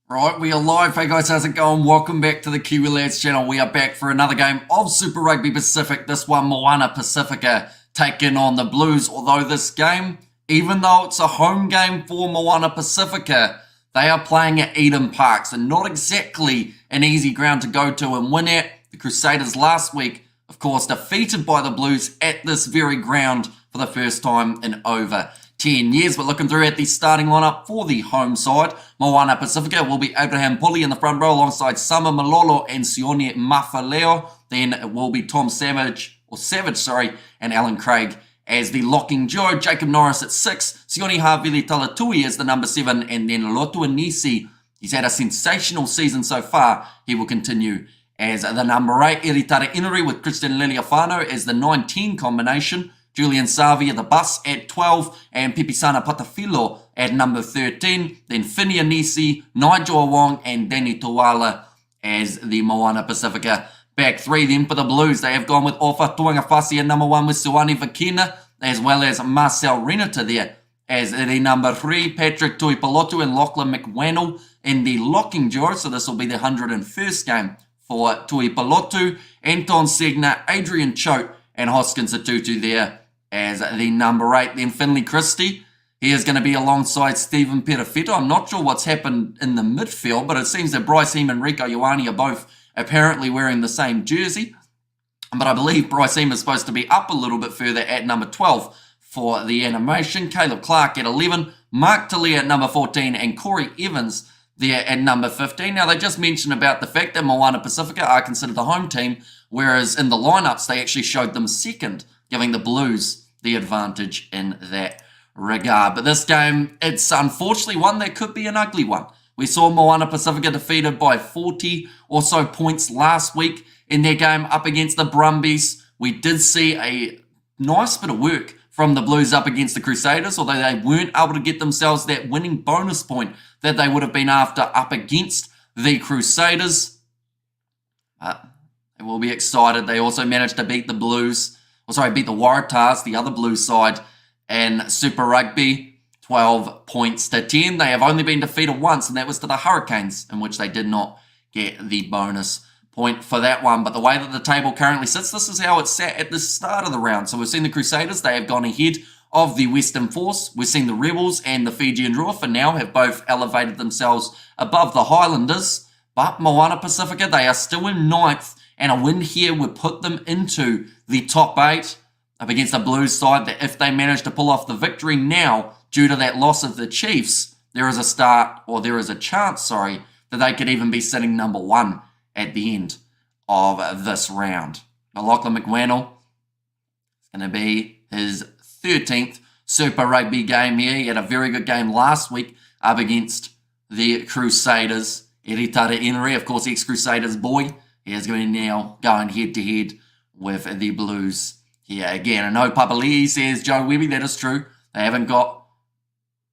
Right, we are live. Hey guys, how's it going? Welcome back to the Kiwi Lads channel. We are back for another game of Super Rugby Pacific. This one, Moana Pasifika taking on the Blues. Although this game, even though it's a home game for Moana Pasifika, they are playing at Eden Park, so not exactly an easy ground to go to and win at. The Crusaders last week, of course, defeated by the Blues at this very ground for the first time in over 10 years. But looking through at the starting lineup for the home side, Moana Pasifika will be Abraham Pulley in the front row alongside Sama Malolo and Sione Mafaleo. Then it will be Tom Savage, and Alan Craig as the locking duo. Jacob Norris at 6, Sione Havili Talatui as the number 7, and then Lotu Anisi. He's had a sensational season so far. He will continue as the number 8. Eritara Inuri with Christian Liliafano as the 9-10 combination. Julian Savi at the bus at 12, and Pipisana Patafilo at number 13. Then Finia Nisi, Nigel Wong, and Danny Tuala as the Moana Pasifika back 3. Then for the Blues, they have gone with Ofa Tuangafasi at number 1 with Suani Vakina, as well as Marcel Renata there as the number 3. Patrick Tuipalotu and Lachlan McWannell in the locking duo, so this will be the 101st game for Tuipalotu. Anton Segner, Adrian Choate, and Hoskins Atutu there as the number 8. Then Finley Christie, he is going to be alongside Stephen Perafetto. I'm not sure what's happened in the midfield, but it seems that Bryce Heem and Rico Ioane are both apparently wearing the same jersey. But I believe Bryce Heem is supposed to be up a little bit further at number 12 for the animation. Caleb Clark at 11, Mark Talia at number 14, and Corey Evans there at number 15. Now, they just mentioned about the fact that Moana Pasifika are considered the home team, whereas in the lineups, they actually showed them second, giving the Blues the advantage in that regard. But this game, it's unfortunately one that could be an ugly one. We saw Moana Pasifika defeated by 40 or so points last week in their game up against the Brumbies. We did see a nice bit of work from the Blues up against the Crusaders, although they weren't able to get themselves that winning bonus point that they would have been after up against the Crusaders. They will be excited. They also managed to beat the beat the Waratahs, the other Blues side, in Super Rugby, 12 points to 10. They have only been defeated once, and that was to the Hurricanes, in which they did not get the bonus point for that one. But the way that the table currently sits, this is how it sat at the start of the round. So we've seen the Crusaders, they have gone ahead of the Western Force. We've seen the Rebels and the Fijian Drua for now have both elevated themselves above the Highlanders. But Moana Pasifika, they are still in 9th, and a win here would put them into the top 8 up against the Blues side, that if they manage to pull off the victory now due to that loss of the Chiefs, there is a chance, that they could even be sitting number 1 at the end of this round. Lachlan McWannell is going to be his 13th Super Rugby game here. He had a very good game last week up against the Crusaders. Eritara Inri, of course, ex-Crusaders boy. He is going now going head-to-head with the Blues here again. And no Papali'i, says Joe Webby. That is true. They haven't got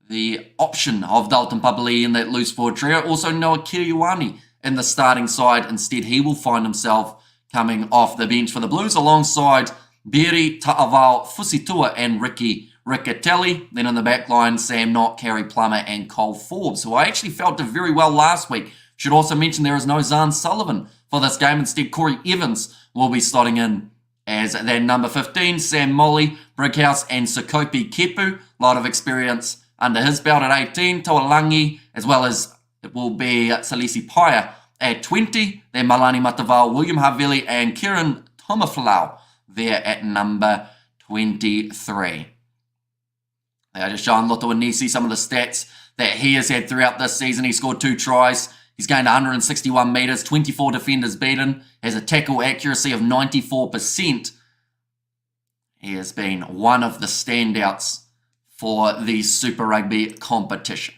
the option of Dalton Papali'i in that loose forward trio. Also, Noah Kiriwani in the starting side. Instead, he will find himself coming off the bench for the Blues alongside Beri Ta'avao Fusitua and Ricky Riccatelli. Then in the back line, Sam Knott, Kerry Plummer, and Cole Forbes, who I actually felt did very well last week. Should also mention there is no Zahn Sullivan for this game. Instead, Corey Evans will be slotting in as their number 15. Sam Molly, Brickhouse, and Sokopi Kepu. A lot of experience under his belt at 18. Toalangi, as well as it will be Salisi Paya at 20. Then Malani Matavao, William Havili, and Kieran Tomaflau there at number 23. They are just showing Loto Anisi some of the stats that he has had throughout this season. He scored 2 tries. He's gained 161 metres, 24 defenders beaten, has a tackle accuracy of 94%. He has been one of the standouts for the Super Rugby competition.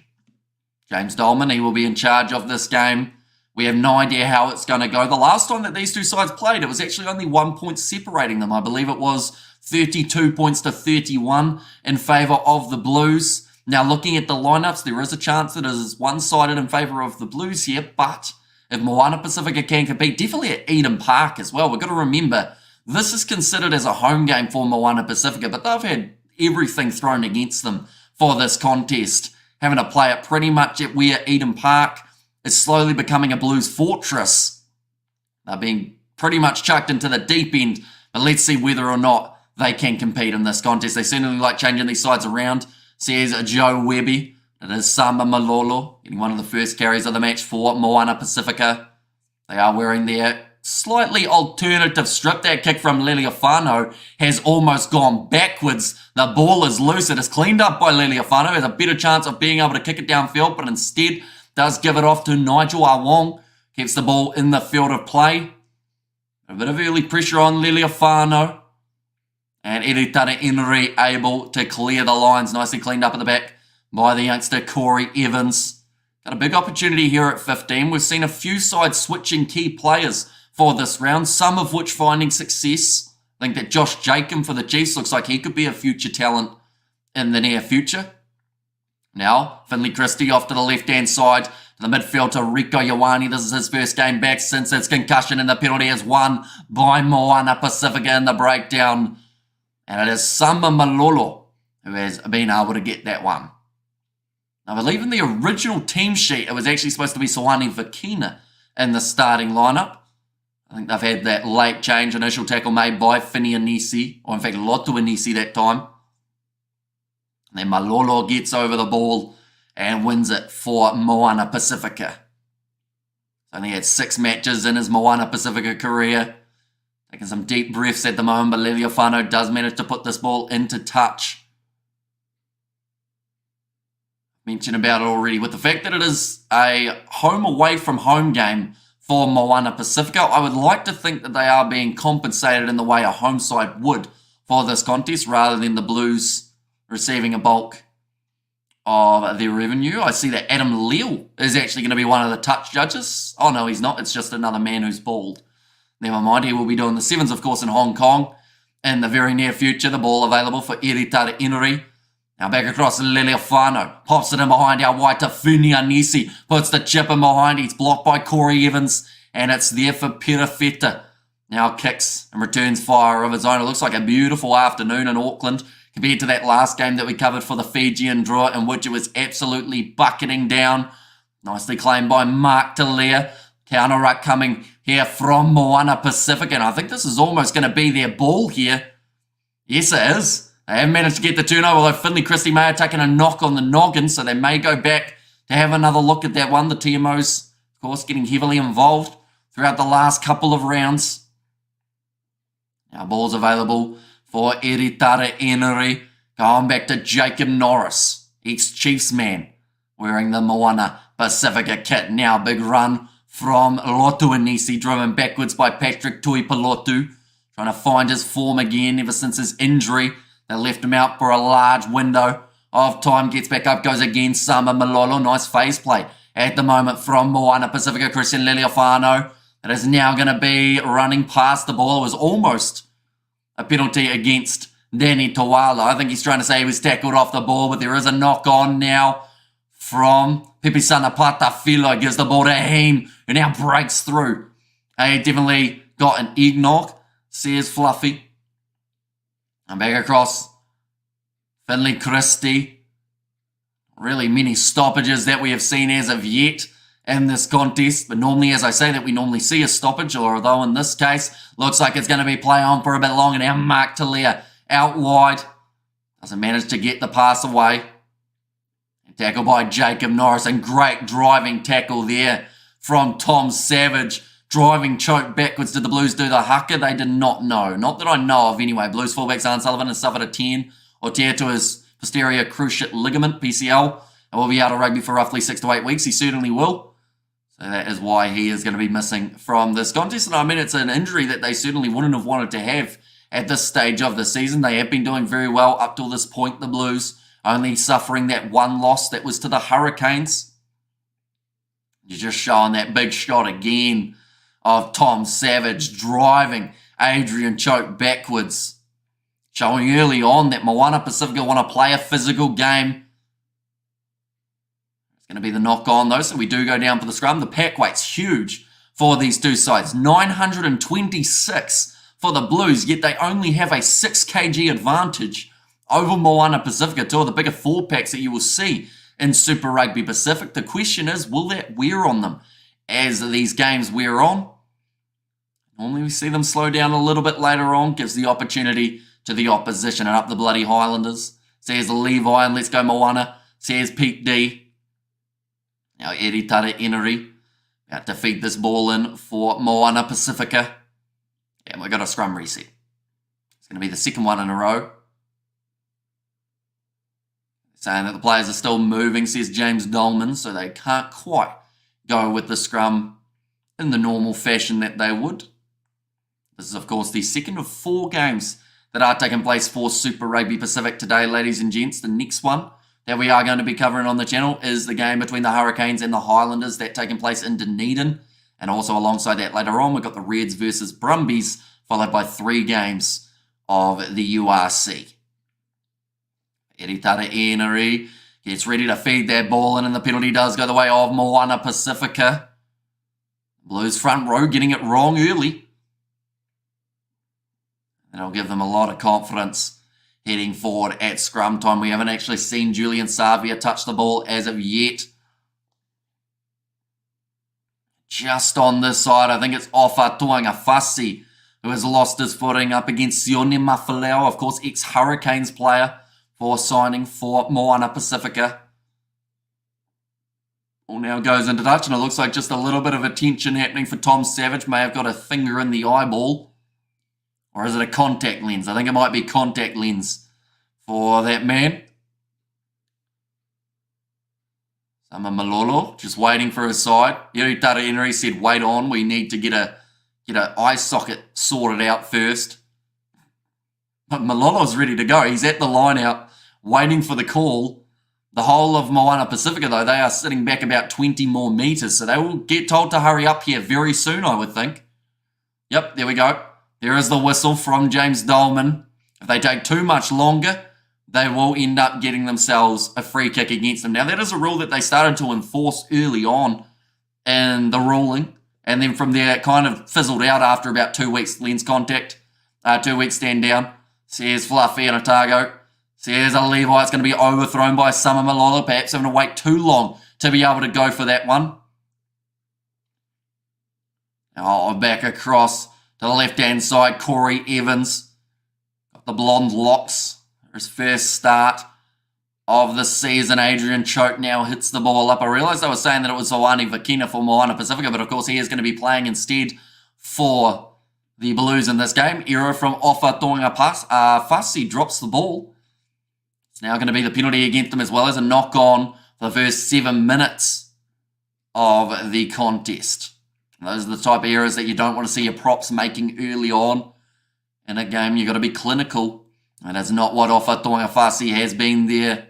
James Dolman, he will be in charge of this game. We have no idea how it's going to go. The last time that these two sides played, it was actually only 1 point separating them. I believe it was 32 points to 31 in favour of the Blues. Now, looking at the lineups, there is a chance that it is one-sided in favour of the Blues here, but if Moana Pasifika can compete, definitely at Eden Park as well. We've got to remember, this is considered as a home game for Moana Pasifika, but they've had everything thrown against them for this contest, having to play it pretty much at Eden Park. is slowly becoming a Blues fortress. They're being pretty much chucked into the deep end, but let's see whether or not they can compete in this contest. They certainly like changing these sides around. Says Joe Webby. It is Samba Malolo getting one of the first carries of the match for Moana Pasifika. They are wearing their slightly alternative strip. That kick from Liliofano has almost gone backwards. The ball is loose. It is cleaned up by Liliofano. Has a better chance of being able to kick it downfield, but instead does give it off to Nigel Awong. Keeps the ball in the field of play. A bit of early pressure on Liliofano. And Eritara Enri able to clear the lines. Nicely cleaned up at the back by the youngster Corey Evans. Got a big opportunity here at 15. We've seen a few sides switching key players for this round, some of which finding success. I think that Josh Jacob for the Chiefs looks like he could be a future talent in the near future. Now, Finley Christie off to the left-hand side, to the midfield to Rico Ioane. This is his first game back since his concussion, and the penalty is won by Moana Pasifika in the breakdown. And it is Samba Malolo who has been able to get that one. I believe in the original team sheet, it was actually supposed to be Sawani Vakina in the starting lineup. I think they've had that late change, initial tackle made by Fini Anisi, or in fact Lotu Anisi that time. And then Malolo gets over the ball and wins it for Moana Pasifika. Only had 6 matches in his Moana Pasifika career. Taking some deep breaths at the moment, but Liliofano does manage to put this ball into touch. Mentioned about it already, with the fact that it is a home away from home game for Moana Pasifika, I would like to think that they are being compensated in the way a home side would for this contest, rather than the Blues receiving a bulk of their revenue. I see that Adam Leal is actually going to be one of the touch judges. Oh no, he's not. It's just another man who's bald. Never mind, he will be doing the sevens, of course, in Hong Kong in the very near future. The ball available for Eritara Enri. Now back across to Liliofano. Pops it in behind our white to Funi Anisi. Puts the chip in behind. He's blocked by Corey Evans. And it's there for Perafeta. Now kicks and returns fire of his own. It looks like a beautiful afternoon in Auckland compared to that last game that we covered for the Fijian draw, in which it was absolutely bucketing down. Nicely claimed by Mark Talea. Counter ruck coming here from Moana Pasifika. And I think this is almost going to be their ball here. Yes, it is. They have managed to get the turnover, although Finley Christie may have taken a knock on the noggin, so they may go back to have another look at that one. The TMOs, of course, getting heavily involved throughout the last couple of rounds. Now, ball's available for Eritara Enri. Going back to Jacob Norris, ex-Chiefs man, wearing the Moana Pasifika kit. Now, big run from Lotu Anisi, driven backwards by Patrick Tuipulotu, trying to find his form again ever since his injury. They left him out for a large window of time. Gets back up, goes again. Samba Malolo. Nice phase play at the moment from Moana Pasifika. Christian Liliofano. It is now going to be running past the ball. It was almost a penalty against Danny Tawala. I think he's trying to say he was tackled off the ball, but there is a knock on now from Pipisana Patafilo. Gives the ball to Heen, who now breaks through. He definitely got an egg knock, says Fluffy. And back across, Finley Christie. Really many stoppages that we have seen as of yet in this contest. But normally, as I say, that we normally see a stoppage, although in this case, looks like it's going to be play on for a bit longer now. Mark Talea out wide. Doesn't manage to get the pass away. Tackle by Jacob Norris, and great driving tackle there from Tom Savage. Driving choke backwards. Did the Blues do the haka? They did not know. Not that I know of anyway. Blues fullbacks Arn Sullivan has suffered a 10 or tear to his posterior cruciate ligament, PCL, and will be out of rugby for roughly 6 to 8 weeks. He certainly will. So that is why he is going to be missing from this contest. And I mean, it's an injury that they certainly wouldn't have wanted to have at this stage of the season. They have been doing very well up till this point, the Blues, only suffering that one loss that was to the Hurricanes. You're just showing that big shot again of Tom Savage driving Adrian Choke backwards. Showing early on that Moana Pasifika want to play a physical game. It's going to be the knock on though, so we do go down for the scrum. The pack weight's huge for these two sides. 926 for the Blues, yet they only have a 6 kg advantage over Moana Pasifika, two of the bigger 4 packs that you will see in Super Rugby Pacific. The question is, will that wear on them as these games wear on? Normally we see them slow down a little bit later on, gives the opportunity to the opposition, and up the bloody Highlanders. Says Levi, and let's go Moana. Says Pete D. Now Eritara Enery about to feed this ball in for Moana Pasifika. And we've got a scrum reset. It's going to be the second one in a row. Saying that the players are still moving, says James Dolman, so they can't quite go with the scrum in the normal fashion that they would. This is, of course, the second of 4 games that are taking place for Super Rugby Pacific today, ladies and gents. The next one that we are going to be covering on the channel is the game between the Hurricanes and the Highlanders that taking place in Dunedin. And also alongside that later on, we've got the Reds versus Brumbies, followed by 3 games of the URC. Eritara Enery gets ready to feed that ball in, and the penalty does go the way of Moana Pasifika. Blues front row getting it wrong early. And it'll give them a lot of confidence heading forward at scrum time. We haven't actually seen Julian Savia touch the ball as of yet. Just on this side, I think it's Ofa Tuangafasi who has lost his footing up against Sione Mafaleo, of course, ex-Hurricanes player, for signing for Moana Pasifika. Ball now goes into touch, and it looks like just a little bit of attention happening for Tom Savage. May have got a finger in the eyeball. Or is it a contact lens? I think it might be contact lens for that man. Sama Malolo just waiting for his side. Eritara Enery said, wait on. We need to get a eye socket sorted out first. But Malolo's ready to go. He's at the line out waiting for the call. The whole of Moana Pasifika, though, they are sitting back about 20 more meters. So they will get told to hurry up here very soon, I would think. Yep, there we go. There is the whistle from James Dolman. If they take too much longer, they will end up getting themselves a free kick against them. Now, that is a rule that they started to enforce early on in the ruling. And then from there, it kind of fizzled out after about 2 weeks lens contact. 2 weeks stand down. Says Fluffy and Otago. Says a Levi. It's going to be overthrown by Sama Malolo. Perhaps having to wait too long to be able to go for that one. Oh, back across to the left-hand side, Corey Evans. Got the blonde locks. His first start of the season. Adrian Choke now hits the ball up. I realised I was saying that it was Zawani Vakina for Moana Pasifika, but of course he is going to be playing instead for the Blues in this game. Error from Ofa Tuangafasi drops the ball. It's now going to be the penalty against them, as well as a knock-on for the first 7 minutes of the contest. Those are the type of errors that you don't want to see your props making early on in a game. You've got to be clinical. And that's not what Ofa Tuangafasi has been there.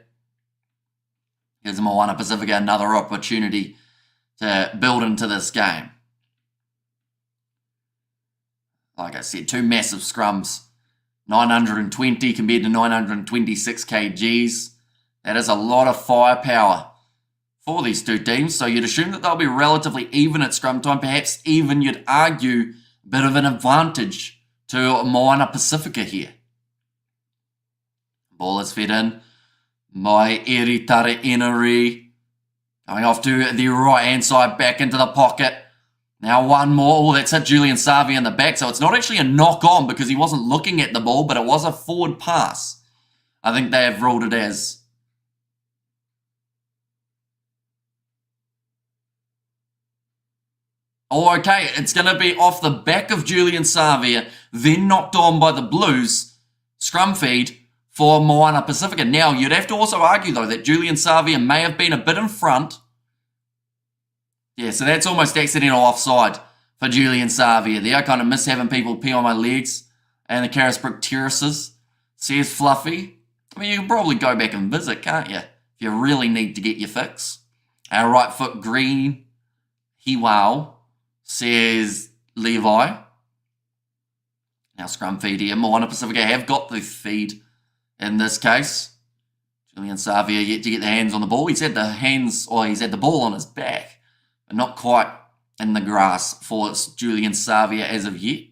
Gives Moana Pasifika another opportunity to build into this game. Like I said, 2 massive scrums. 920 compared to 926 kgs. That is a lot of firepower for these 2 teams, so you'd assume that they'll be relatively even at scrum time. Perhaps even you'd argue a bit of an advantage to Moana Pasifika here. Ball is fed in by Eritara Enery. Going off to the right-hand side, back into the pocket. Now one more. Oh, that's hit Julian Savia in the back, so it's not actually a knock-on because he wasn't looking at the ball, but it was a forward pass. I think they have ruled it as. Oh, okay, it's going to be off the back of Julian Savia, then knocked on by the Blues. Scrum feed for Moana Pasifika. Now, you'd have to also argue, though, that Julian Savia may have been a bit in front. Yeah, so that's almost accidental offside for Julian Savia there. I kind of miss having people pee on my legs and the Carisbrook terraces. Says Fluffy. I mean, you can probably go back and visit, can't you? If you really need to get your fix. Our right foot green. Hiwao. Says Levi. Now scrum feed here. Moana Pasifika have got the feed in this case. Julian Savia yet to get the hands on the ball. He's had the ball on his back, but not quite in the grass for Julian Savia as of yet.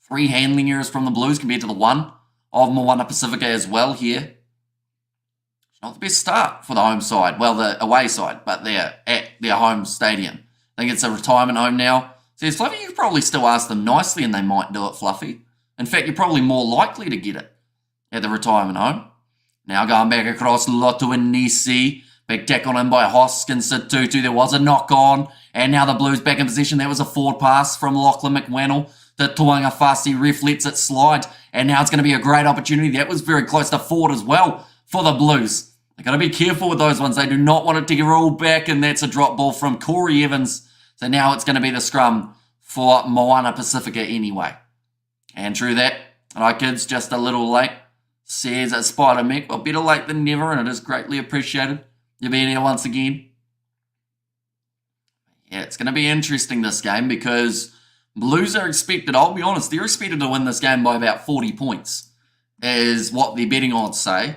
3 handling errors from the Blues compared to the 1 of Moana Pasifika as well here. Not the best start for the home side. Well, the away side, but they're at their home stadium. I think it's a retirement home now. Says Fluffy, you could probably still ask them nicely and they might do it, Fluffy. In fact, you're probably more likely to get it at the retirement home. Now going back across Lotu and Nisi. Big tackle in by Hoskins to Tutu. There was a knock on. And now the Blues back in position. That was a forward pass from Lachlan McWannell to Tuanga Fasi. Ref lets it slide. And now it's going to be a great opportunity. That was very close to forward as well for the Blues. They've got to be careful with those ones. They do not want it to roll back. And that's a drop ball from Corey Evans. So now it's going to be the scrum for Moana Pasifika anyway. And through that, alright kids, just a little late. Says Spider Mick. Well, better late than never, and it is greatly appreciated. You being here once again. Yeah, it's going to be interesting this game because Blues are expected, I'll be honest, they're expected to win this game by about 40 points, is what the betting odds say.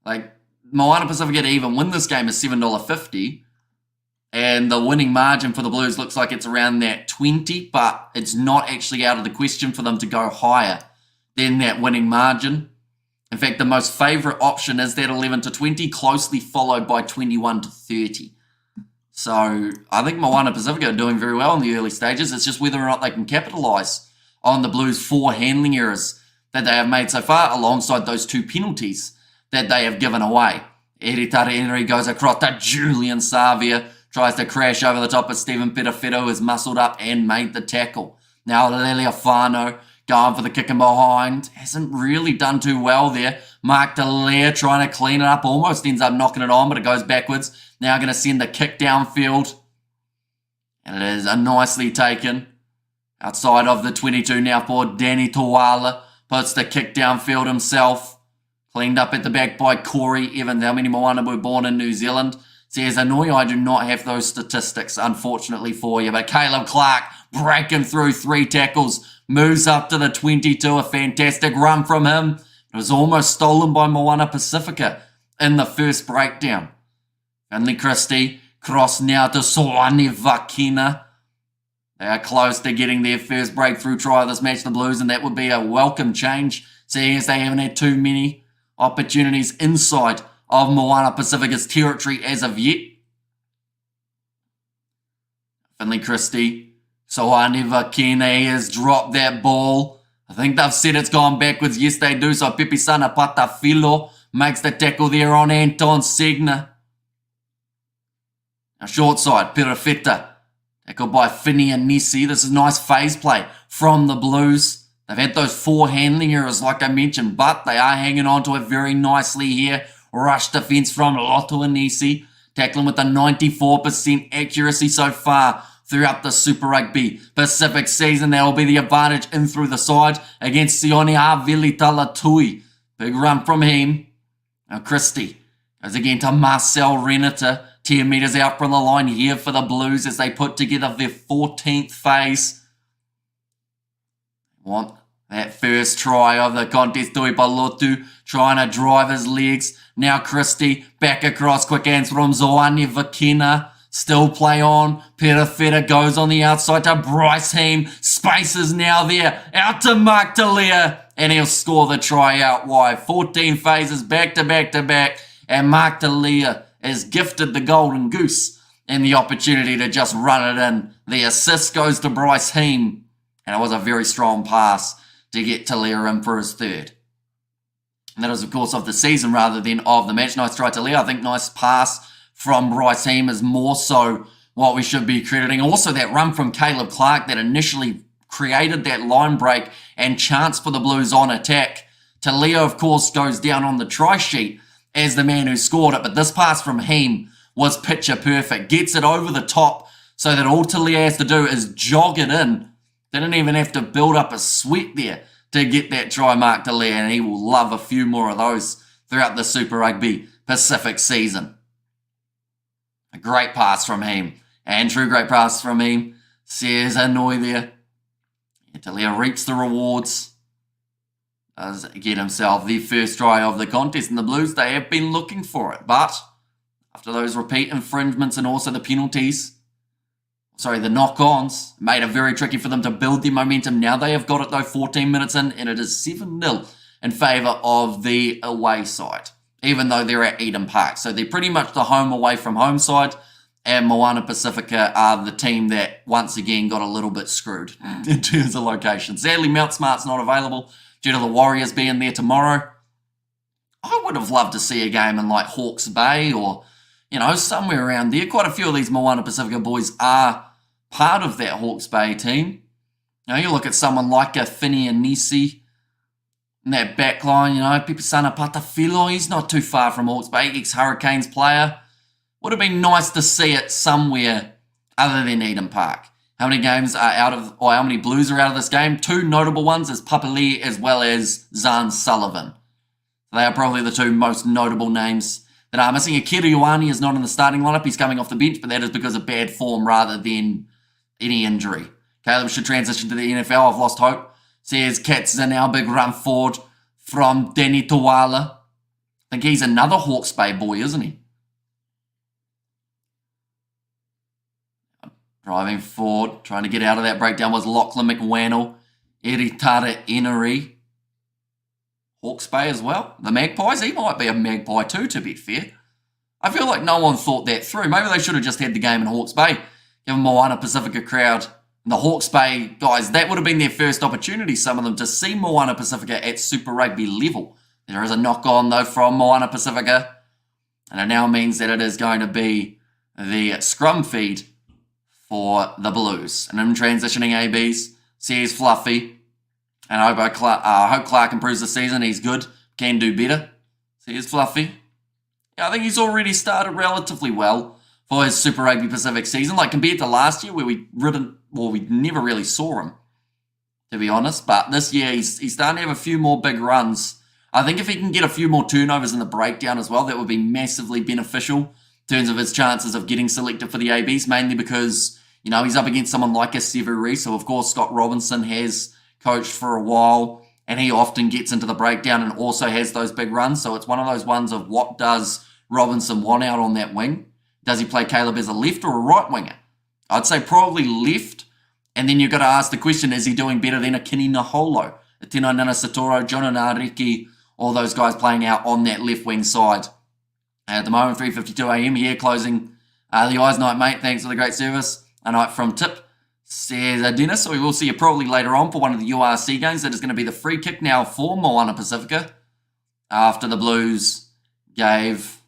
Like, Moana Pasifika to even win this game is $7.50, and the winning margin for the Blues looks like it's around that 20, but it's not actually out of the question for them to go higher than that winning margin. In fact, the most favourite option is that 11 to 20, closely followed by 21 to 30. So I think Moana Pasifika are doing very well in the early stages. It's just whether or not they can capitalise on the Blues' 4 handling errors that they have made so far, alongside those 2 penalties that they have given away. Eritara Henry goes across to Julian Savia, tries to crash over the top of Stephen Petafetto, who is muscled up and made the tackle. Now Leleafano going for the kick in behind. Hasn't really done too well there. Mark Dallaire trying to clean it up. Almost ends up knocking it on, but it goes backwards. Now going to send the kick downfield. And it is nicely taken. Outside of the 22 now for Danny Tawala. Puts the kick downfield himself. Cleaned up at the back by Corey Evans. How many Moana were born in New Zealand? Says Annoy, I do not have those statistics, unfortunately, for you. But Caleb Clark breaking through 3 tackles. Moves up to the 22. A fantastic run from him. It was almost stolen by Moana Pasifika in the first breakdown. Finley Christie. Cross now to Soani Vakina. They are close to getting their first breakthrough try of this match, the Blues, and that would be a welcome change, seeing as they haven't had too many opportunities inside of Moana Pasifika's territory as of yet. Finley Christie. Soani Vakina has dropped that ball. I think they've said it's gone backwards. Yes, they do. So Pipisana Patafilo makes the tackle there on Anton Segner. Now short side, Perafeta. Tackled by Finney and Nisi. This is nice phase play from the Blues. They've had those 4 handling errors like I mentioned, but they are hanging on to it very nicely here. Rush defense from Loto and Nisi. Tackling with a 94% accuracy so far throughout the Super Rugby Pacific season. That will be the advantage in through the side against Sione Havili Talatui. Big run from him. Now Christie goes again to Marcel Renata. 10 metres out from the line here for the Blues as they put together their 14th phase. Want that first try of the contest. Tui Palotu trying to drive his legs. Now Christie back across. Quick hands from Zoani Vakina. Still play on. Perafeta goes on the outside to Bryce Heem. Space is now there. Out to Mark Dallaire. And he'll score the try out wide. 14 phases back to back to back. And Mark Dallaire is gifted the golden goose and the opportunity to just run it in. The assist goes to Bryce Heem. And it was a very strong pass to get Dallaire in for his 3rd. And that is, of course, of the season rather than of the match. Nice try, Dallaire. I think nice pass from Bryce Heem is more so what we should be crediting. Also, that run from Caleb Clark that initially created that line break and chance for the Blues on attack. Dallaire, of course, goes down on the try sheet as the man who scored it. But this pass from Heem was picture perfect. Gets it over the top so that all Dallaire has to do is jog it in. Didn't even have to build up a sweat there to get that try, Mark Dallaire. And he will love a few more of those throughout the Super Rugby Pacific season. A great pass from him. Andrew, great pass from him. Says Annoy there. Dallaire reaps the rewards. Does get himself the first try of the contest. And the Blues, they have been looking for it. But after those repeat infringements and also the penalties, the knock-ons, made it very tricky for them to build their momentum. Now they have got it though, 14 minutes in, and it is 7-0 in favour of the away side. even though they're at Eden Park. So they're pretty much the home away from home side, and Moana Pasifika are the team that once again got a little bit screwed in terms of location. Sadly, Mount Smart's not available due to the Warriors being there tomorrow. I would have loved to see a game in like Hawke's Bay or, somewhere around there. Quite a few of these Moana Pasifika boys are part of that Hawke's Bay team. You look at someone like a Finney and Nisi in that back line, Pipasana Patafilo, he's not too far from Hawke's Bay, ex-Hurricanes player. Would have been nice to see it somewhere other than Eden Park. How many games are how many Blues are out of this game? Two notable ones is Papali as well as Zahn Sullivan. They are probably the two most notable names that are missing. Akira Ioane is not in the starting lineup. He's coming off the bench, but that is because of bad form rather than any injury. Caleb should transition to the NFL. I've lost hope. Says Cats are now big run forward from Denny Tawala. I think he's another Hawke's Bay boy, isn't he? Driving forward, trying to get out of that breakdown was Lachlan McWannell, Eritara Enery. Hawke's Bay as well. The Magpies, he might be a Magpie too, to be fair. I feel like no one thought that through. Maybe they should have just had the game in Hawke's Bay. Give them Moana Pasifika crowd. And the Hawke's Bay guys, that would have been their first opportunity, some of them, to see Moana Pasifika at Super Rugby level. There is a knock-on, though, from Moana Pasifika. And it now means that it is going to be the scrum feed for the Blues. And in transitioning ABs, says Fluffy. And I hope Clark improves this season. He's good. Can do better. Says Fluffy. Yeah, I think he's already started relatively well for his Super Rugby Pacific season. Like compared to last year where we never really saw him, to be honest. But this year he's starting to have a few more big runs. I think if he can get a few more turnovers in the breakdown as well, that would be massively beneficial in terms of his chances of getting selected for the ABs, mainly because, he's up against someone like a Severi. So, of course, Scott Robinson has coached for a while, and he often gets into the breakdown and also has those big runs. So it's one of those ones of what does Robinson want out on that wing? Does he play Caleb as a left or a right winger? I'd say probably left. And then you've got to ask the question, is he doing better than a Kini Naholo, a Tino Nana Satoro, John Ariki, all those guys playing out on that left wing side? At the moment, 3:52 a.m. here, closing the Eyes Night, mate. Thanks for the great service. A night from Tip, says Dennis. So we will see you probably later on for one of the URC games. That is going to be the free kick now for Moana Pasifika after the Blues gave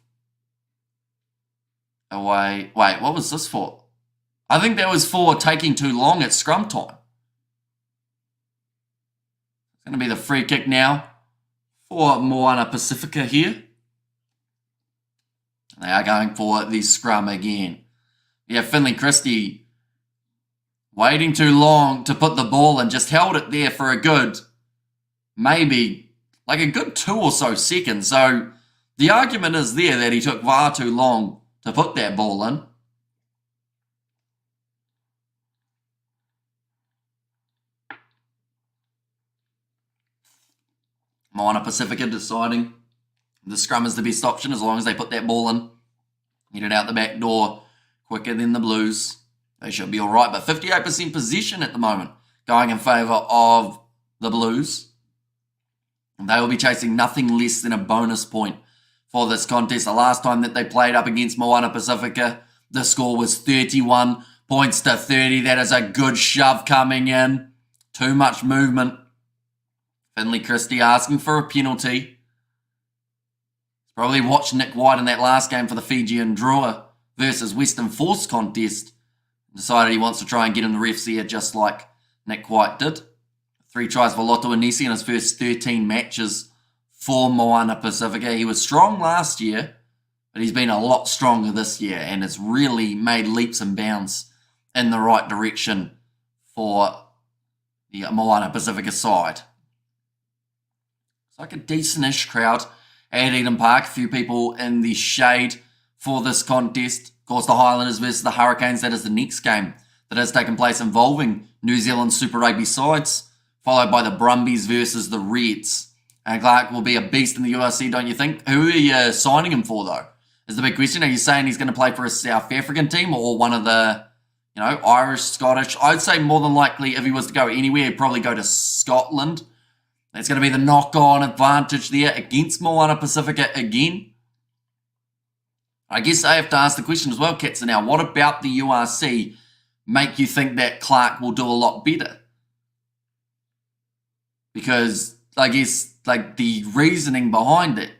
away. Wait, what was this for? I think that was for taking too long at scrum time. It's going to be the free kick now for Moana Pasifika here. They are going for the scrum again. Yeah, Finley Christie waiting too long to put the ball in, just held it there for a good, maybe like a good 2 or so seconds. So the argument is there that he took far too long to put that ball in. Moana Pasifika deciding the scrum is the best option as long as they put that ball in. Get it out the back door quicker than the Blues. They should be all right, but 58% possession at the moment going in favour of the Blues. And they will be chasing nothing less than a bonus point for this contest. The last time that they played up against Moana Pasifika, the score was 31 points to 30. That is a good shove coming in. Too much movement. Finley Christie asking for a penalty. Probably watched Nick White in that last game for the Fijian Drua versus Western Force contest. Decided he wants to try and get in the refs here just like Nick White did. 3 tries for Loto Anisi in his first 13 matches for Moana Pasifika. He was strong last year, but he's been a lot stronger this year and has really made leaps and bounds in the right direction for the Moana Pasifika side. It's like a decent-ish crowd at Eden Park. A few people in the shade for this contest. Of course, the Highlanders versus the Hurricanes. That is the next game that has taken place involving New Zealand Super Rugby sides, followed by the Brumbies versus the Reds. And Clark will be a beast in the URC, don't you think? Who are you signing him for, though? Is the big question. Are you saying he's going to play for a South African team or one of the, Irish, Scottish? I'd say more than likely if he was to go anywhere, he'd probably go to Scotland. That's going to be the knock-on advantage there against Moana Pasifika again. I guess I have to ask the question as well, Katsa, now, what about the URC make you think that Clark will do a lot better? Because I guess, like, the reasoning behind it,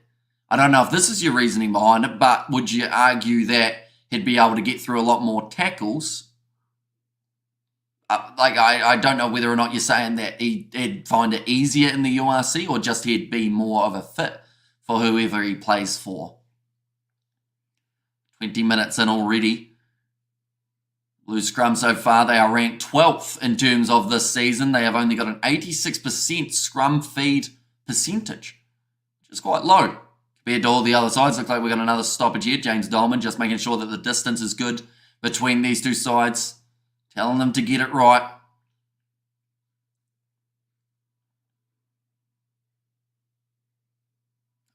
I don't know if this is your reasoning behind it, but would you argue that he'd be able to get through a lot more tackles? I don't know whether or not you're saying that he'd find it easier in the URC or just he'd be more of a fit for whoever he plays for. 20 minutes in already. Blues scrum so far, they are ranked 12th in terms of this season. They have only got an 86% scrum feed percentage, which is quite low compared to all the other sides. Looks like we've got another stoppage here. James Dolman just making sure that the distance is good between these two sides, telling them to get it right.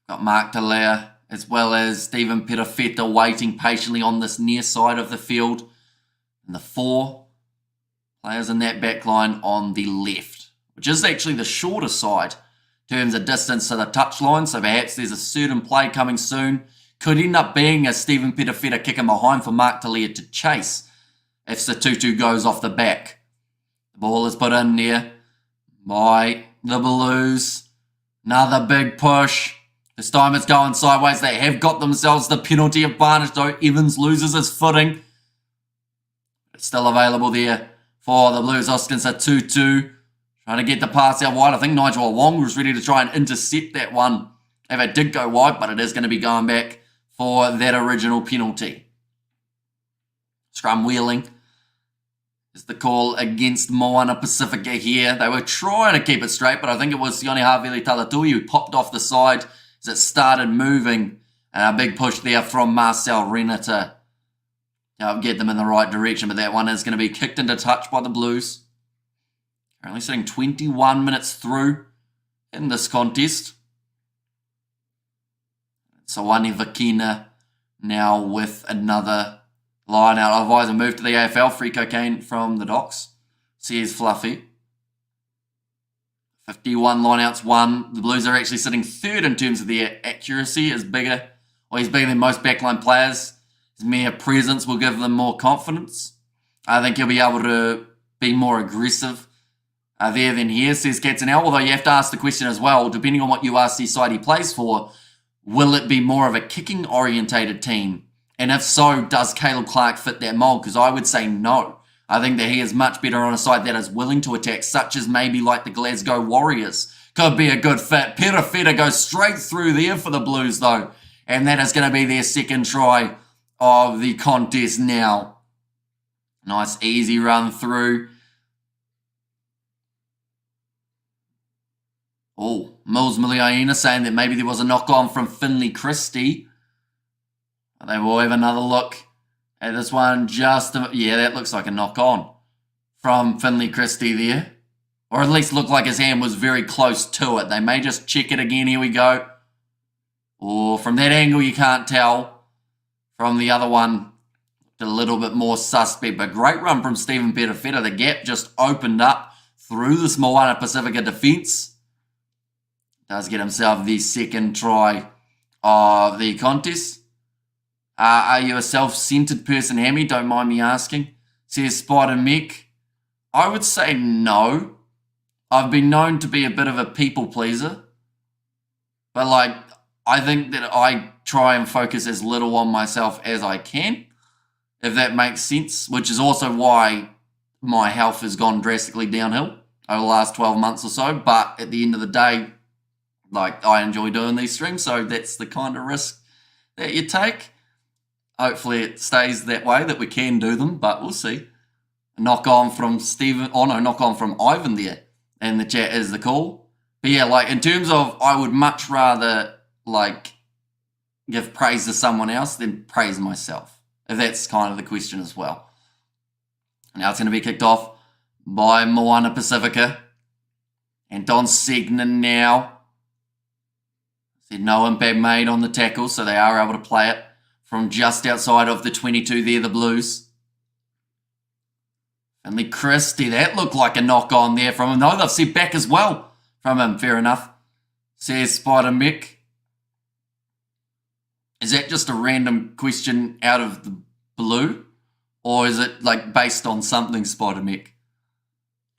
Got Mark Talea as well as Stephen Perafeta waiting patiently on this near side of the field. And the 4 players in that back line on the left, which is actually the shorter side in terms of distance to the touchline. So perhaps there's a certain play coming soon. Could end up being a Stephen Perafeta kicking behind for Mark Talea to chase if Satutu goes off the back. The ball is put in there by the Blues. Another big push. This time it's going sideways. They have got themselves the penalty advantage though. Evans loses his footing. It's still available there for the Blues. Oscar Satutu trying to get the pass out wide. I think Nigel Wong was ready to try and intercept that one if it did go wide, but it is going to be going back for that original penalty. Scrum wheeling is the call against Moana Pasifika here. They were trying to keep it straight, but I think it was Sione Havili Talatui who popped off the side as it started moving. And a big push there from Marcel Renata to get them in the right direction, but that one is going to be kicked into touch by the Blues. Currently sitting 21 minutes through in this contest. Sawani Vakina now with another line out. Otherwise, a move to the AFL. Free cocaine from the Docks. Says Fluffy. 51 lineouts, 1. The Blues are actually sitting 3rd in terms of their accuracy. He's bigger than most backline players. His mere presence will give them more confidence. I think he'll be able to be more aggressive there than here, says Katzenau. Although you have to ask the question as well, depending on what URC side he plays for, will it be more of a kicking-orientated team? And if so, does Caleb Clark fit that mold? Because I would say no. I think that he is much better on a side that is willing to attack, such as maybe like the Glasgow Warriors. Could be a good fit. Perafeta goes straight through there for the Blues, though. And that is going to be their second try of the contest now. Nice, easy run through. Oh, Mills Miliaina saying that maybe there was a knock-on from Finley Christie. They will have another look at this one. Yeah, that looks like a knock-on from Finley Christie there. Or at least looked like his hand was very close to it. They may just check it again. Here we go. Or from that angle, you can't tell. From the other one, a little bit more suspect. But great run from Stephen Perafeta. The gap just opened up through this Moana Pasifika defence. Does get himself the second try of the contest. Are you a self-centered person, Hammy? Don't mind me asking. Says Spider Mick. I would say no. I've been known to be a bit of a people pleaser. But like, I think that I try and focus as little on myself as I can, if that makes sense, which is also why my health has gone drastically downhill over the last 12 months or so. But at the end of the day, like, I enjoy doing these streams, so that's the kind of risk that you take. Hopefully it stays that way, that we can do them, but we'll see. Knock on from Stephen, knock on from Ivan there, and the chat is the call. But yeah, like, in terms of, I would much rather, like, give praise to someone else than praise myself, if that's kind of the question as well. Now it's going to be kicked off by Moana Pasifika. And Don Segnan now. Said no impact made on the tackle, so they are able to play it from just outside of the 22 there, the Blues. Finley Christie, that looked like a knock on there from him. No, they've set back as well. from him. Fair enough. Says Spider Mick. Is that just a random question out of the blue? Or is it like based on something, Spider Mick?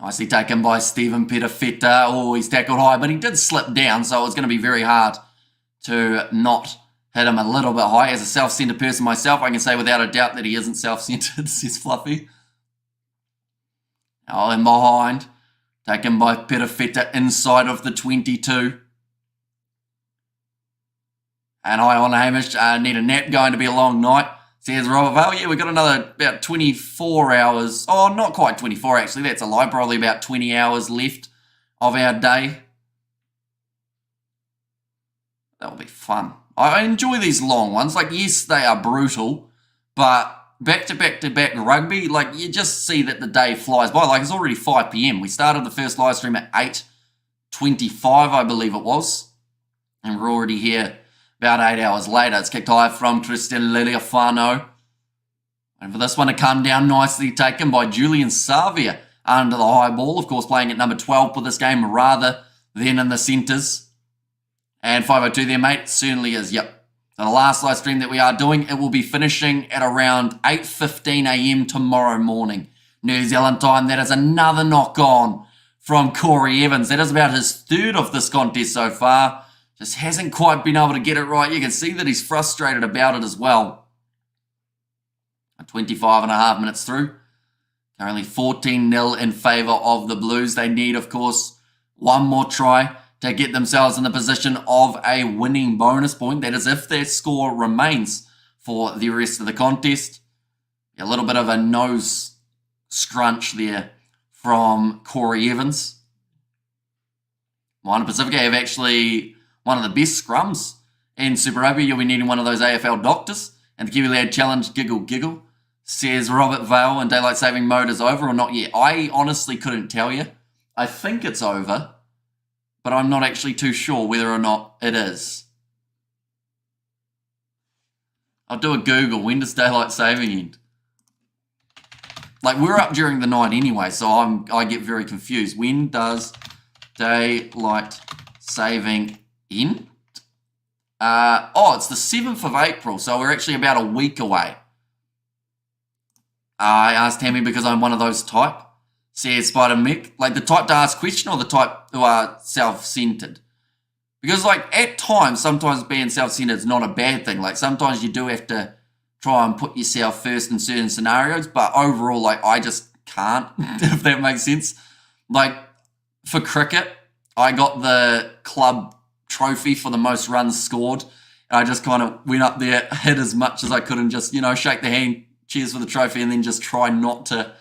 Nicely taken by Stephen Petafetta. Oh, he's tackled high, but he did slip down, so it was going to be very hard to not hit him a little bit high. As a self-centered person myself, I can say without a doubt that he isn't self-centered, says Fluffy. Oh, and behind. Taken by Petafetta inside of the 22. And high on Hamish. Need a nap, going to be a long night. Says Robert Vale. Yeah, we've got another about 24 hours. Oh, not quite 24 actually. That's a lie. Probably about 20 hours left of our day. That'll be fun. I enjoy these long ones. Like, yes, they are brutal, but back-to-back-to-back rugby, like, you just see that the day flies by. Like, it's already 5 p.m. We started the first live stream at 8:25, I believe it was. And we're already here about 8 hours later. It's kicked high from Christian Liliafano. And for this one to come down nicely, taken by Julian Savia under the high ball. Of course, playing at number 12 for this game rather than in the centres. And 5:02 there, mate. Certainly is, yep. So the last live stream that we are doing, it will be finishing at around 8:15 a.m. tomorrow morning. New Zealand time. That is another knock-on from Corey Evans. That is about his third of this contest so far. Just hasn't quite been able to get it right. You can see that he's frustrated about it as well. 25 and a half minutes through. Currently 14-0 in favour of the Blues. They need, of course, one more try to get themselves in the position of a winning bonus point. That is if their score remains for the rest of the contest. A little bit of a nose scrunch there from Corey Evans. Moana Pasifika have actually one of the best scrums in Super Rugby. You'll be needing one of those AFL doctors. And the Kiwi Lad Challenge, giggle, giggle, says Robert Vale, and daylight saving mode is over or not yet. I honestly couldn't tell you. I think it's over, but I'm not actually too sure whether or not it is. I'll do a Google. When does daylight saving end? Like, we're up during the night anyway, so I get very confused. When does daylight saving end? It's the 7th of April, so we're actually about a week away. I asked Tammy because I'm one of those type. Says Spider Mick. Like, the type to ask question or the type who are self-centered? Because, like, at times, sometimes being self-centered is not a bad thing. Like, sometimes you do have to try and put yourself first in certain scenarios, but overall, like, I just can't, if that makes sense. Like, for cricket, I got the club trophy for the most runs scored. And I just kind of went up there, hit as much as I could and just, shake the hand, cheers for the trophy, and then just try not to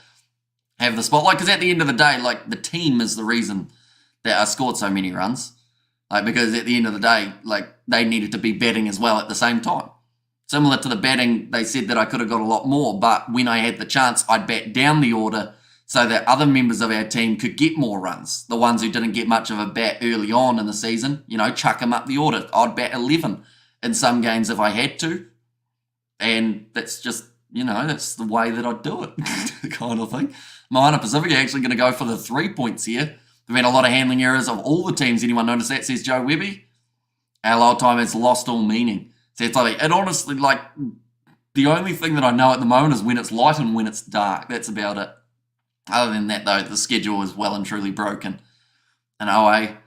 have the spotlight. Because at the end of the day, like, the team is the reason that I scored so many runs. Like, because at the end of the day, like, they needed to be batting as well at the same time. Similar to the batting, they said that I could have got a lot more, but when I had the chance, I'd bat down the order so that other members of our team could get more runs. The ones who didn't get much of a bat early on in the season, chuck them up the order. I'd bat 11 in some games if I had to. And that's just, that's the way that I'd do it, kind of thing. Moana Pasifika actually going to go for the 3 points here. There've been a lot of handling errors of all the teams. Anyone notice that, says Joe Webby? Our old time has lost all meaning. So it's like, and honestly, like, the only thing that I know at the moment is when it's light and when it's dark. That's about it. Other than that, though, the schedule is well and truly broken. And OA,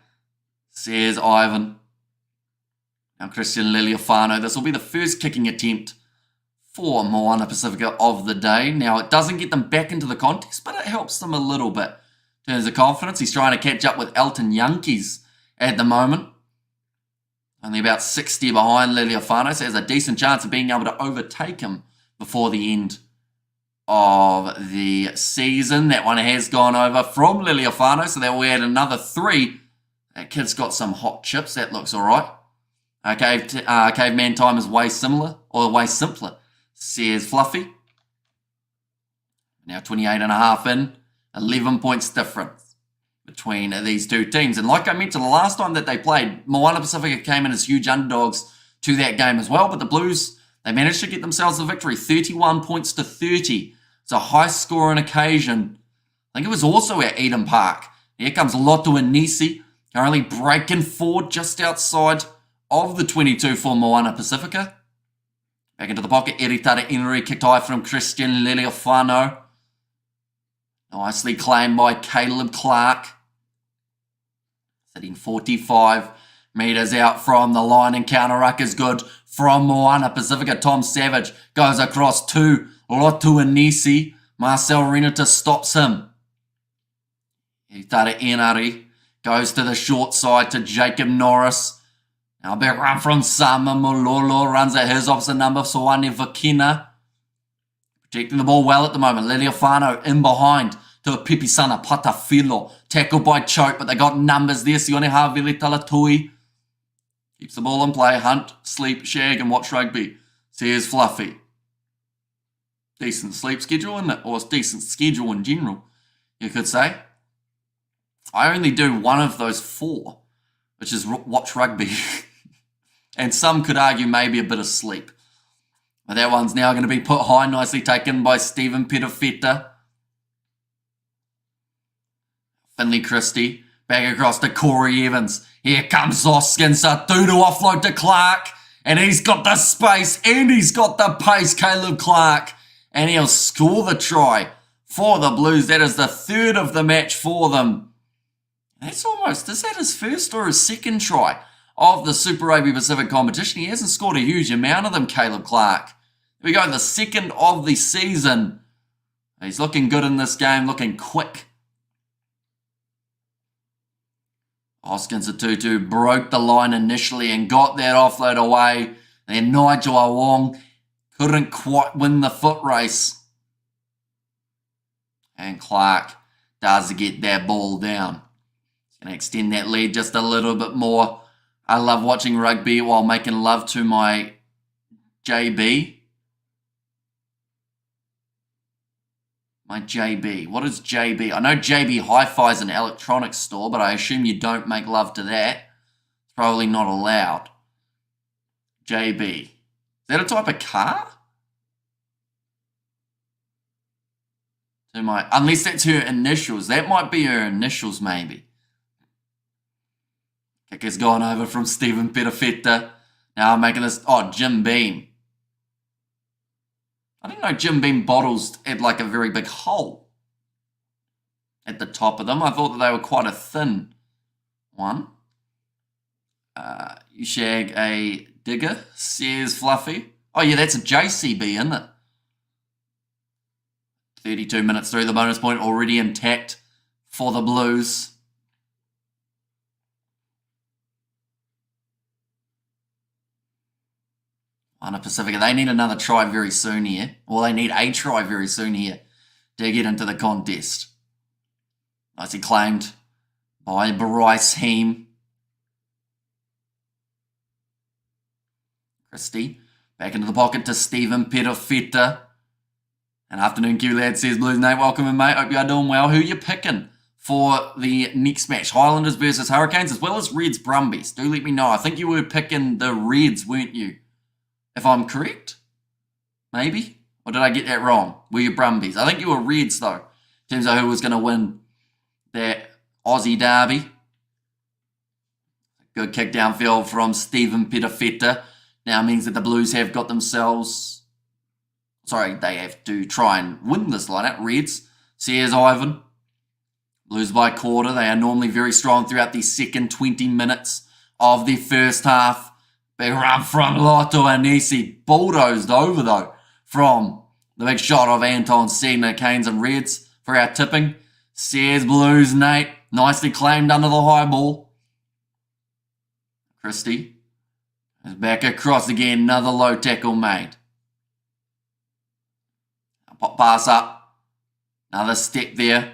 says Ivan. Now Christian Liliafano. This will be the first kicking attempt for Moana Pasifika of the day. Now, it doesn't get them back into the contest, but it helps them a little bit in terms of confidence. He's trying to catch up with Elton Yankees at the moment. Only about 60 behind Liliafano, so has a decent chance of being able to overtake him before the end of the season. That one has gone over from Liliafano, so that will add another 3. That kid's got some hot chips. That looks all right. Caveman time is way similar, or way simpler, says Fluffy. Now 28 and a half in, 11 points difference between these two teams. And like I mentioned, the last time that they played, Moana Pasifika came in as huge underdogs to that game as well. But the Blues, they managed to get themselves the victory, 31 points to 30. It's a high-scoring occasion. I think it was also at Eden Park. Here comes Lotu and Nisi Currently breaking forward just outside of the 22 for Moana Pasifika. Back into the pocket, Eritara Inri kicked high from Christian Liliofano. Nicely claimed by Caleb Clark. Sitting 45 metres out from the line, and counter ruck is good from Moana Pasifika. Tom Savage goes across to Lotuanisi. Marcel Renata stops him. Eritara Inari goes to the short side to Jacob Norris. Now back run from Sama Mololo, runs at his opposite number, Soane Vakina. Protecting the ball well at the moment. Liliofano in behind to Pipisana Patafilo. Tackled by Choke, but they got numbers there. Sione Havili Talatui keeps the ball in play. Hunt, sleep, shag, and watch rugby. Says Fluffy. Decent sleep schedule, isn't it? Or it's decent schedule in general, you could say. I only do one of those four, which is watch rugby. And some could argue maybe a bit of sleep. But that one's now going to be put high, nicely taken by Stephen Petafetta. Finley Christie, back across to Corey Evans. Here comes Oskin Satu to offload to Clark. And he's got the space and he's got the pace, Caleb Clark. And he'll score the try for the Blues. That is the third of the match for them. That's almost, is that his first or his second try of the Super Rugby Pacific competition? He hasn't scored a huge amount of them, Caleb Clark. Here we go, the second of the season. He's looking good in this game, looking quick. Hoskins Atutu broke the line initially and got that offload away. Then Nigel Awong couldn't quite win the foot race. And Clark does get that ball down. He's going to extend that lead just a little bit more. I love watching rugby while making love to my JB. My JB. What is JB? I know JB Hi-Fi is an electronics store, but I assume you don't make love to that. It's probably not allowed. JB. Is that a type of car? Unless that's her initials. That might be her initials, maybe. Kick has gone over from Stephen Petafetta. Now I'm making this... Oh, Jim Beam. I didn't know Jim Beam bottles had like a very big hole at the top of them. I thought that they were quite a thin one. You shag a digger, says Fluffy. Oh yeah, that's a JCB, isn't it? 32 minutes through, the bonus point already intact for the Blues. Moana Pasifika, they need another try very soon here. Or they need a try very soon here to get into the contest. Nicely claimed by Bryce Heem. Christie back into the pocket to Stephen Petafetta. An afternoon Q lad, says Blues Nate. Welcome in, mate. Hope you are doing well. Who are you picking for the next match? Highlanders versus Hurricanes as well as Reds Brumbies. Do let me know. I think you were picking the Reds, weren't you? If I'm correct, maybe? Or did I get that wrong? Were you Brumbies? I think you were Reds, though, in terms of who was going to win that Aussie derby. Good kick downfield from Stephen Petafetta. Now means that the Blues have got themselves... Sorry, they have to try and win this lineup. Reds, says Ivan. Blues by quarter. They are normally very strong throughout the second 20 minutes of the first half. Big run from Lotto Anisi. Bulldozed over, though, from the big shot of Anton Sedna. Canes and Reds for our tipping. Says Blues Nate. Nicely claimed under the high ball. Christie is back across again. Another low tackle made. Pop pass up. Another step there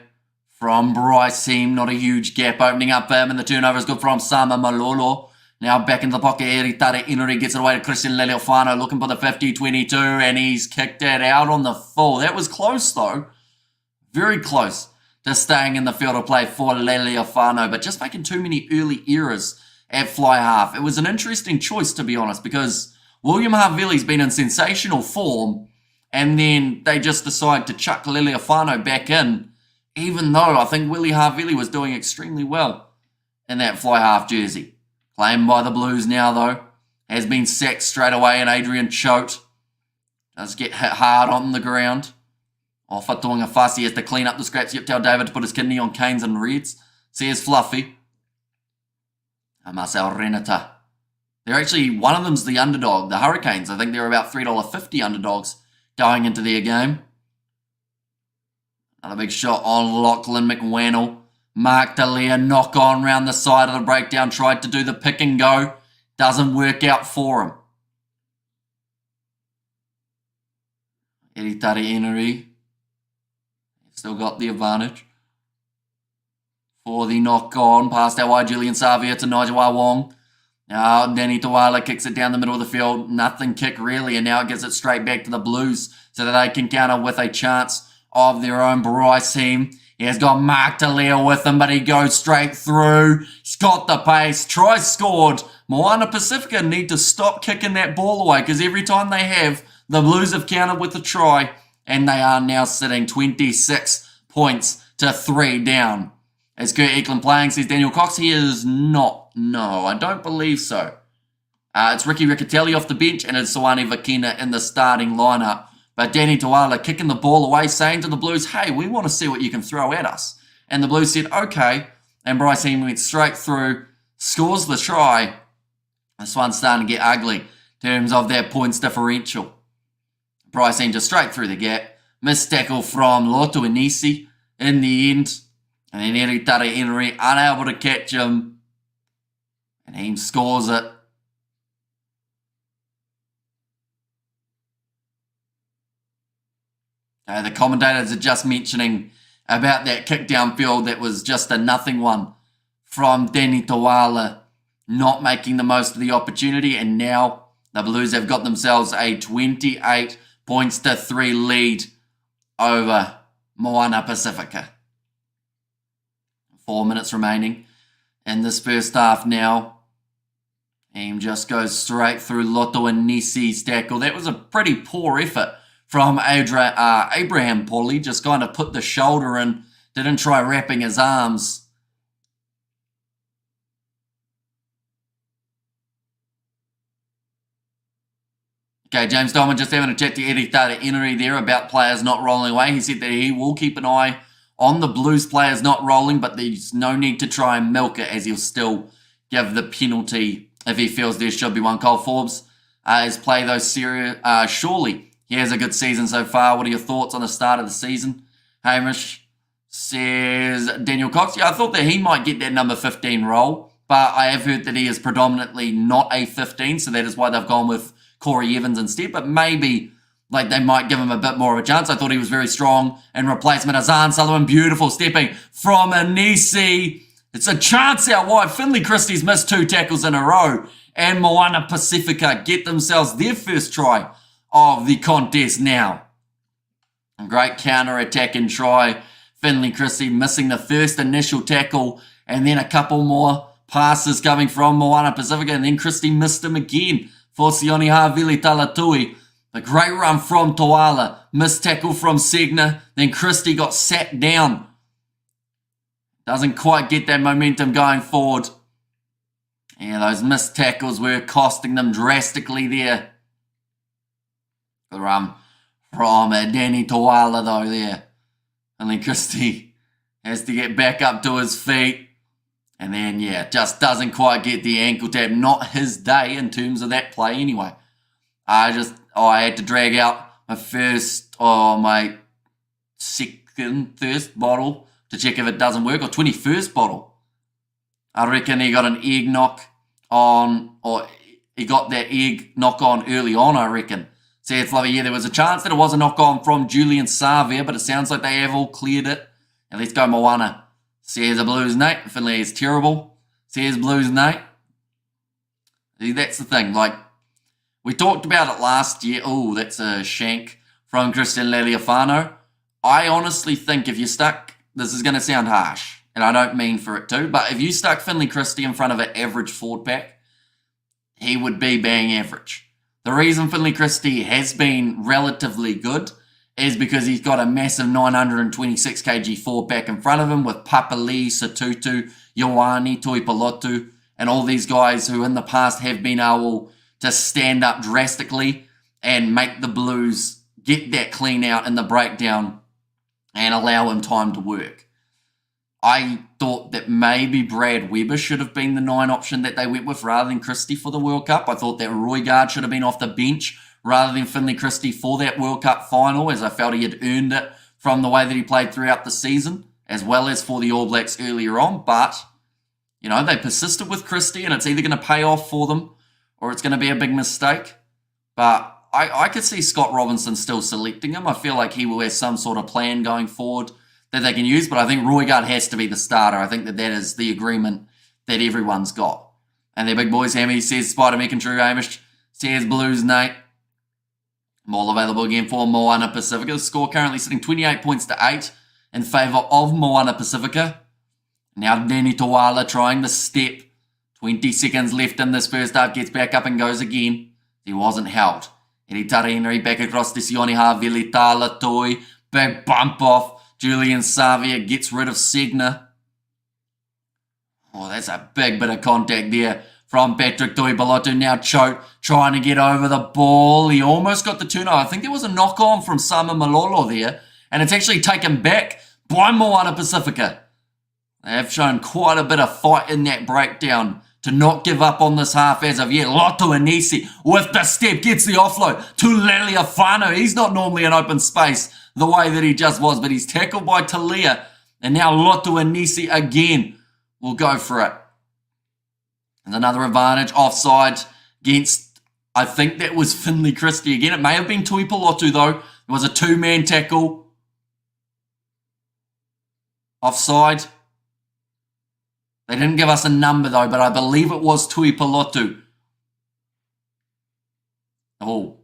from Bryce Heem. Not a huge gap opening up for him. And the turnover is good from Sama Malolo. Now back in the pocket, Eritara Inuri gets it away to Christian Liliofano, looking for the 50-22, and he's kicked it out on the full. That was close, though. Very close to staying in the field of play for Liliofano, but just making too many early errors at fly half. It was an interesting choice, to be honest, because William Havili's been in sensational form, and then they just decide to chuck Liliofano back in, even though I think Willie Havili was doing extremely well in that fly half jersey. Claimed by the Blues now, though. Has been sacked straight away, and Adrian Choate does get hit hard on the ground. Whatuanga Fussy has to clean up the scraps. Yep, tell David to put his kidney on Canes and Reds. Says Fluffy. Marcel Renata. They're actually, one of them's the underdog, the Hurricanes. I think they're about $3.50 underdogs going into their game. Another big shot on Lachlan McWannell. Mark Dallaire, knock on round the side of the breakdown. Tried to do the pick and go. Doesn't work out for him. Eritare Enery. Still got the advantage. For the knock on. Past out wide Julian Savia to Nigel Wong. Now Danny Tawala kicks it down the middle of the field. Nothing kick really. And now it gives it straight back to the Blues so that they can counter with a chance of their own. Bryce team. He has got Mark Dallaire with him, but he goes straight through. He's got the pace. Try scored. Moana Pasifika need to stop kicking that ball away because every time they have, the Blues have countered with a try, and they are now sitting 26 points to 3 down. Is Kurt Eklund playing, says Daniel Cox. He is not. No, I don't believe so. It's Ricky Riccatelli off the bench, and it's Sawani Vakina in the starting lineup. But Danny Tawala kicking the ball away, saying to the Blues, hey, we want to see what you can throw at us. And the Blues said, okay. And Bryce Heem went straight through, scores the try. This one's starting to get ugly in terms of their points differential. Bryce Heem just straight through the gap. Missed tackle from Loto Inisi in the end. And then Eritare Enery unable to catch him. And Heem scores it. The commentators are just mentioning about that kick downfield that was just a nothing one from Danny Tawala, not making the most of the opportunity, and now the Blues have got themselves a 28 points to 3 lead over Moana Pasifika. 4 minutes remaining in this first half now. Heem just goes straight through Loto and Nisi's tackle. That was a pretty poor effort from Abraham Pauly, just kind of put the shoulder in, didn't try wrapping his arms. Okay, James Dolman just having a chat to Eritare Enery there about players not rolling away. He said that he will keep an eye on the Blues players not rolling, but there's no need to try and milk it as he'll still give the penalty if he feels there should be one. Cole Forbes has played those serious, surely. He has a good season so far. What are your thoughts on the start of the season? Hamish says, Daniel Cox, yeah, I thought that he might get that number 15 role, but I have heard that he is predominantly not a 15, so that is why they've gone with Corey Evans instead, but maybe like they might give him a bit more of a chance. I thought he was very strong in replacement. Azan Sullivan, beautiful stepping from Anisi. It's a chance out wide. Finley Christie's missed 2 tackles in a row, and Moana Pasifika get themselves their first try of the contest now. A great counter-attack and try. Finley Christie missing the first initial tackle, and then a couple more passes coming from Moana Pasifika, and then Christie missed him again for Sione Havili Talatui. A great run from Tawala. Missed tackle from Segner. Then Christie got sat down. Doesn't quite get that momentum going forward. Yeah, those missed tackles were costing them drastically there. The run from Danny Tawala though there. And then Christie has to get back up to his feet. And then, yeah, just doesn't quite get the ankle tap. Not his day in terms of that play anyway. I had to drag out my second thirst bottle to check if it doesn't work, or 21st bottle. I reckon he got an egg knock on, or he got that egg knock on early on, I reckon. Says Fluffy, yeah, there was a chance that it was a knock on from Julian Savia, but it sounds like they have all cleared it. And let's go Moana. Says the Blues Nate. Finley is terrible. Says Blues Nate. See, that's the thing. Like, we talked about it last year. Oh, that's a shank from Christian Laliafano. I honestly think if you stuck, this is going to sound harsh, and I don't mean for it to, but if you stuck Finley Christie in front of an average forward pack, he would be bang average. The reason Finley Christie has been relatively good is because he's got a massive 926 kg forward back in front of him with Papali, Satutu, Ioane, Tuipulotu, and all these guys who in the past have been able to stand up drastically and make the Blues get that clean out in the breakdown and allow him time to work. I thought that maybe Brad Weber should have been the 9 option that they went with rather than Christie for the World Cup. I thought that Roigard should have been off the bench rather than Finlay Christie for that World Cup final, as I felt he had earned it from the way that he played throughout the season, as well as for the All Blacks earlier on. But, you know, they persisted with Christie, and it's either going to pay off for them or it's going to be a big mistake. But I could see Scott Robinson still selecting him. I feel like he will have some sort of plan going forward that they can use, but I think Roigard has to be the starter. I think that is the agreement that everyone's got. And their big boys, Hammy says Spider Mick and Drew Hamish says Blues Nate. Ball available again for Moana Pasifika. The score currently sitting 28 points to 8 in favour of Moana Pasifika. Now Neni Tawala trying the step. 20 seconds left in this first half. Gets back up and goes again. He wasn't held. Eritara Henry back across to Sione Havili Tala Toi. Big bump off. Julian Savia gets rid of Segner. Oh, that's a big bit of contact there from Patrick Tuipulotu. Now Choate trying to get over the ball. He almost got the turnover. I think there was a knock-on from Sama Malolo there, and it's actually taken back by Moana Pasifika. They have shown quite a bit of fight in that breakdown to not give up on this half as of yet. Loto Anisi with the step gets the offload to Leliafano. He's not normally in open space the way that he just was, but he's tackled by Talia, and now Loto Anisi again will go for it. And another advantage offside against, I think that was Finlay Christie again. It may have been Tuipulotu though. It was a 2-man tackle. Offside. They didn't give us a number though, but I believe it was Tuipulotu. Oh.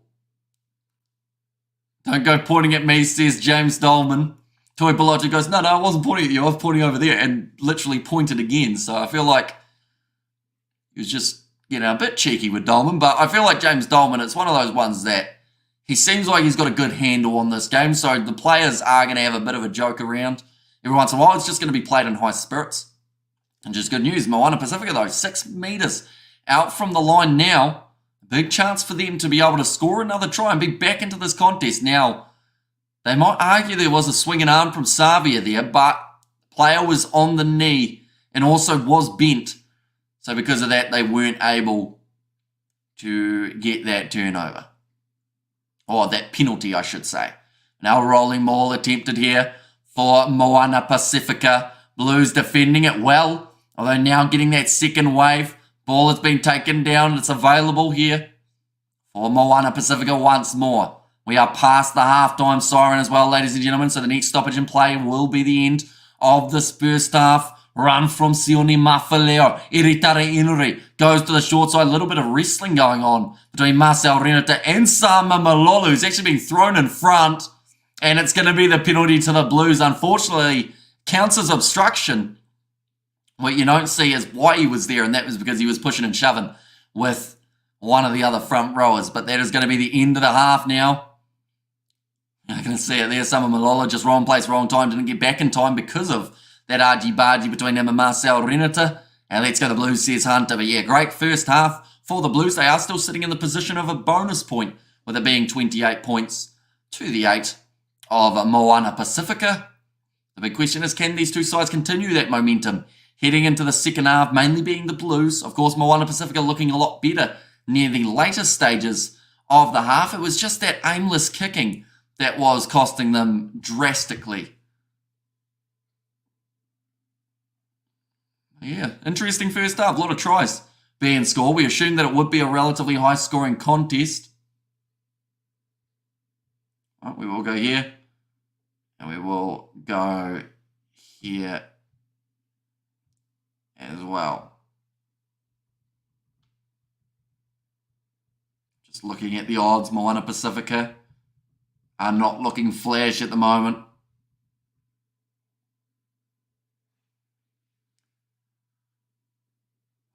Don't go pointing at me, says James Dolman. Tuipulotu goes, no, I wasn't pointing at you. I was pointing over there, and literally pointed again. So I feel like he was just, a bit cheeky with Dolman. But I feel like James Dolman, it's one of those ones that he seems like he's got a good handle on this game. So the players are going to have a bit of a joke around every once in a while. It's just going to be played in high spirits. And just good news. Moana Pasifika, though, 6 metres out from the line now. Big chance for them to be able to score another try and be back into this contest. Now, they might argue there was a swinging arm from Savia there, but the player was on the knee and also was bent. So because of that, they weren't able to get that turnover. Or that penalty, I should say. Now rolling ball attempted here for Moana Pasifika. Blues defending it well, although now getting that second wave. Ball has been taken down. It's available here for Moana Pasifika once more. We are past the halftime siren as well, ladies and gentlemen. So the next stoppage in play will be the end of this first half. Run from Sione Mafaleo. Eritara Henry goes to the short side. A little bit of wrestling going on between Marcel Renata and Sama Malolo, who's actually been thrown in front. And it's going to be the penalty to the Blues. Unfortunately, counts as obstruction. What you don't see is why he was there, and that was because he was pushing and shoving with one of the other front rowers. But that is going to be the end of the half now. You're going to see it there. Sama Malolo just wrong place, wrong time. Didn't get back in time because of that argy-bargy between him and Marcel Renata. And let's go the Blues, says Hunter. But yeah, great first half for the Blues. They are still sitting in the position of a bonus point, with it being 28 points to the 8 of Moana Pasifika. The big question is, can these two sides continue that momentum heading into the second half, mainly being the Blues? Of course, Moana Pasifika looking a lot better near the later stages of the half. It was just that aimless kicking that was costing them drastically. Yeah, interesting first half. A lot of tries being scored. We assumed that it would be a relatively high-scoring contest. Right, we will go here. And we will go here as well. Just looking at the odds, Moana Pasifika are not looking flash at the moment.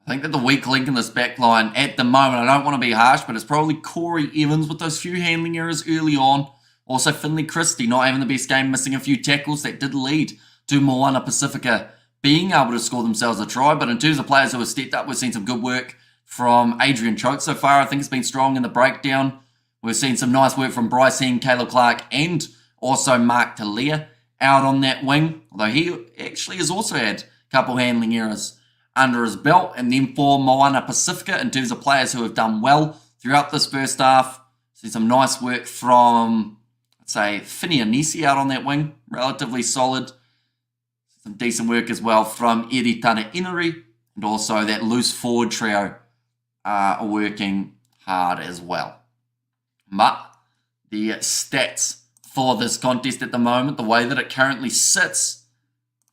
I think that the weak link in this back line at the moment, I don't want to be harsh, but it's probably Corey Evans with those few handling errors early on. Also, Finley Christie not having the best game, missing a few tackles that did lead to Moana Pasifika being able to score themselves a try. But in terms of players who have stepped up, we've seen some good work from Adrian Choate so far. I think it's been strong in the breakdown. We've seen some nice work from Bryce Heem, Caleb Clark, and also Mark Talia out on that wing. Although he actually has also had a couple handling errors under his belt. And then for Moana Pasifika, in terms of players who have done well throughout this first half, see some nice work from, let's say, Finney Anisi out on that wing, relatively solid. Some decent work as well from Eri Tana Inari, and also that loose forward trio are working hard as well. But the stats for this contest at the moment, the way that it currently sits,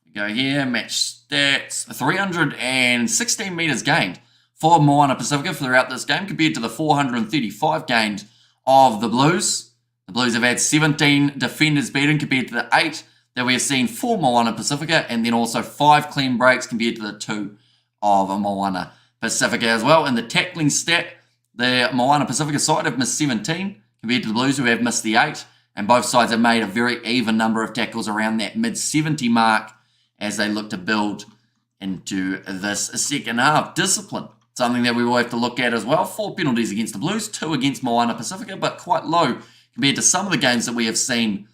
we go here, match stats, 316 metres gained for Moana Pasifika throughout this game compared to the 435 gained of the Blues. The Blues have had 17 defenders beaten compared to the 8 that we have seen for Moana Pasifika, and then also 5 clean breaks compared to the 2 of Moana Pasifika as well. In the tackling stat, the Moana Pasifika side have missed 17 compared to the Blues who have missed the 8, and both sides have made a very even number of tackles around that mid-70 mark as they look to build into this second half. Discipline, something that we will have to look at as well. 4 penalties against the Blues, 2 against Moana Pasifika, but quite low compared to some of the games that we have seen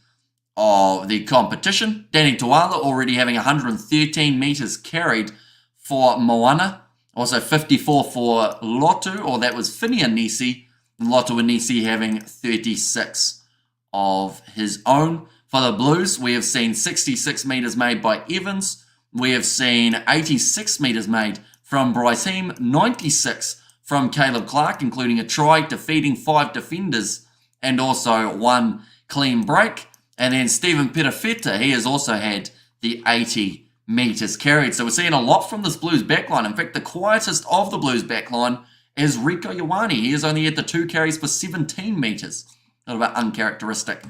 of the competition. Danny Tuala already having 113 metres carried for Moana. Also 54 for Lotu, or that was Finney Anisi. Lotu Anisi having 36 of his own. For the Blues, we have seen 66 metres made by Evans. We have seen 86 metres made from Bryce Heem, 96 from Caleb Clark, including a try, defeating 5 defenders, and also 1 clean break. And then Stephen Perafeta, he has also had the 80 metres carried. So we're seeing a lot from this Blues backline. In fact, the quietest of the Blues backline is Rico Ioane. He has only had the 2 carries for 17 metres. A little bit uncharacteristic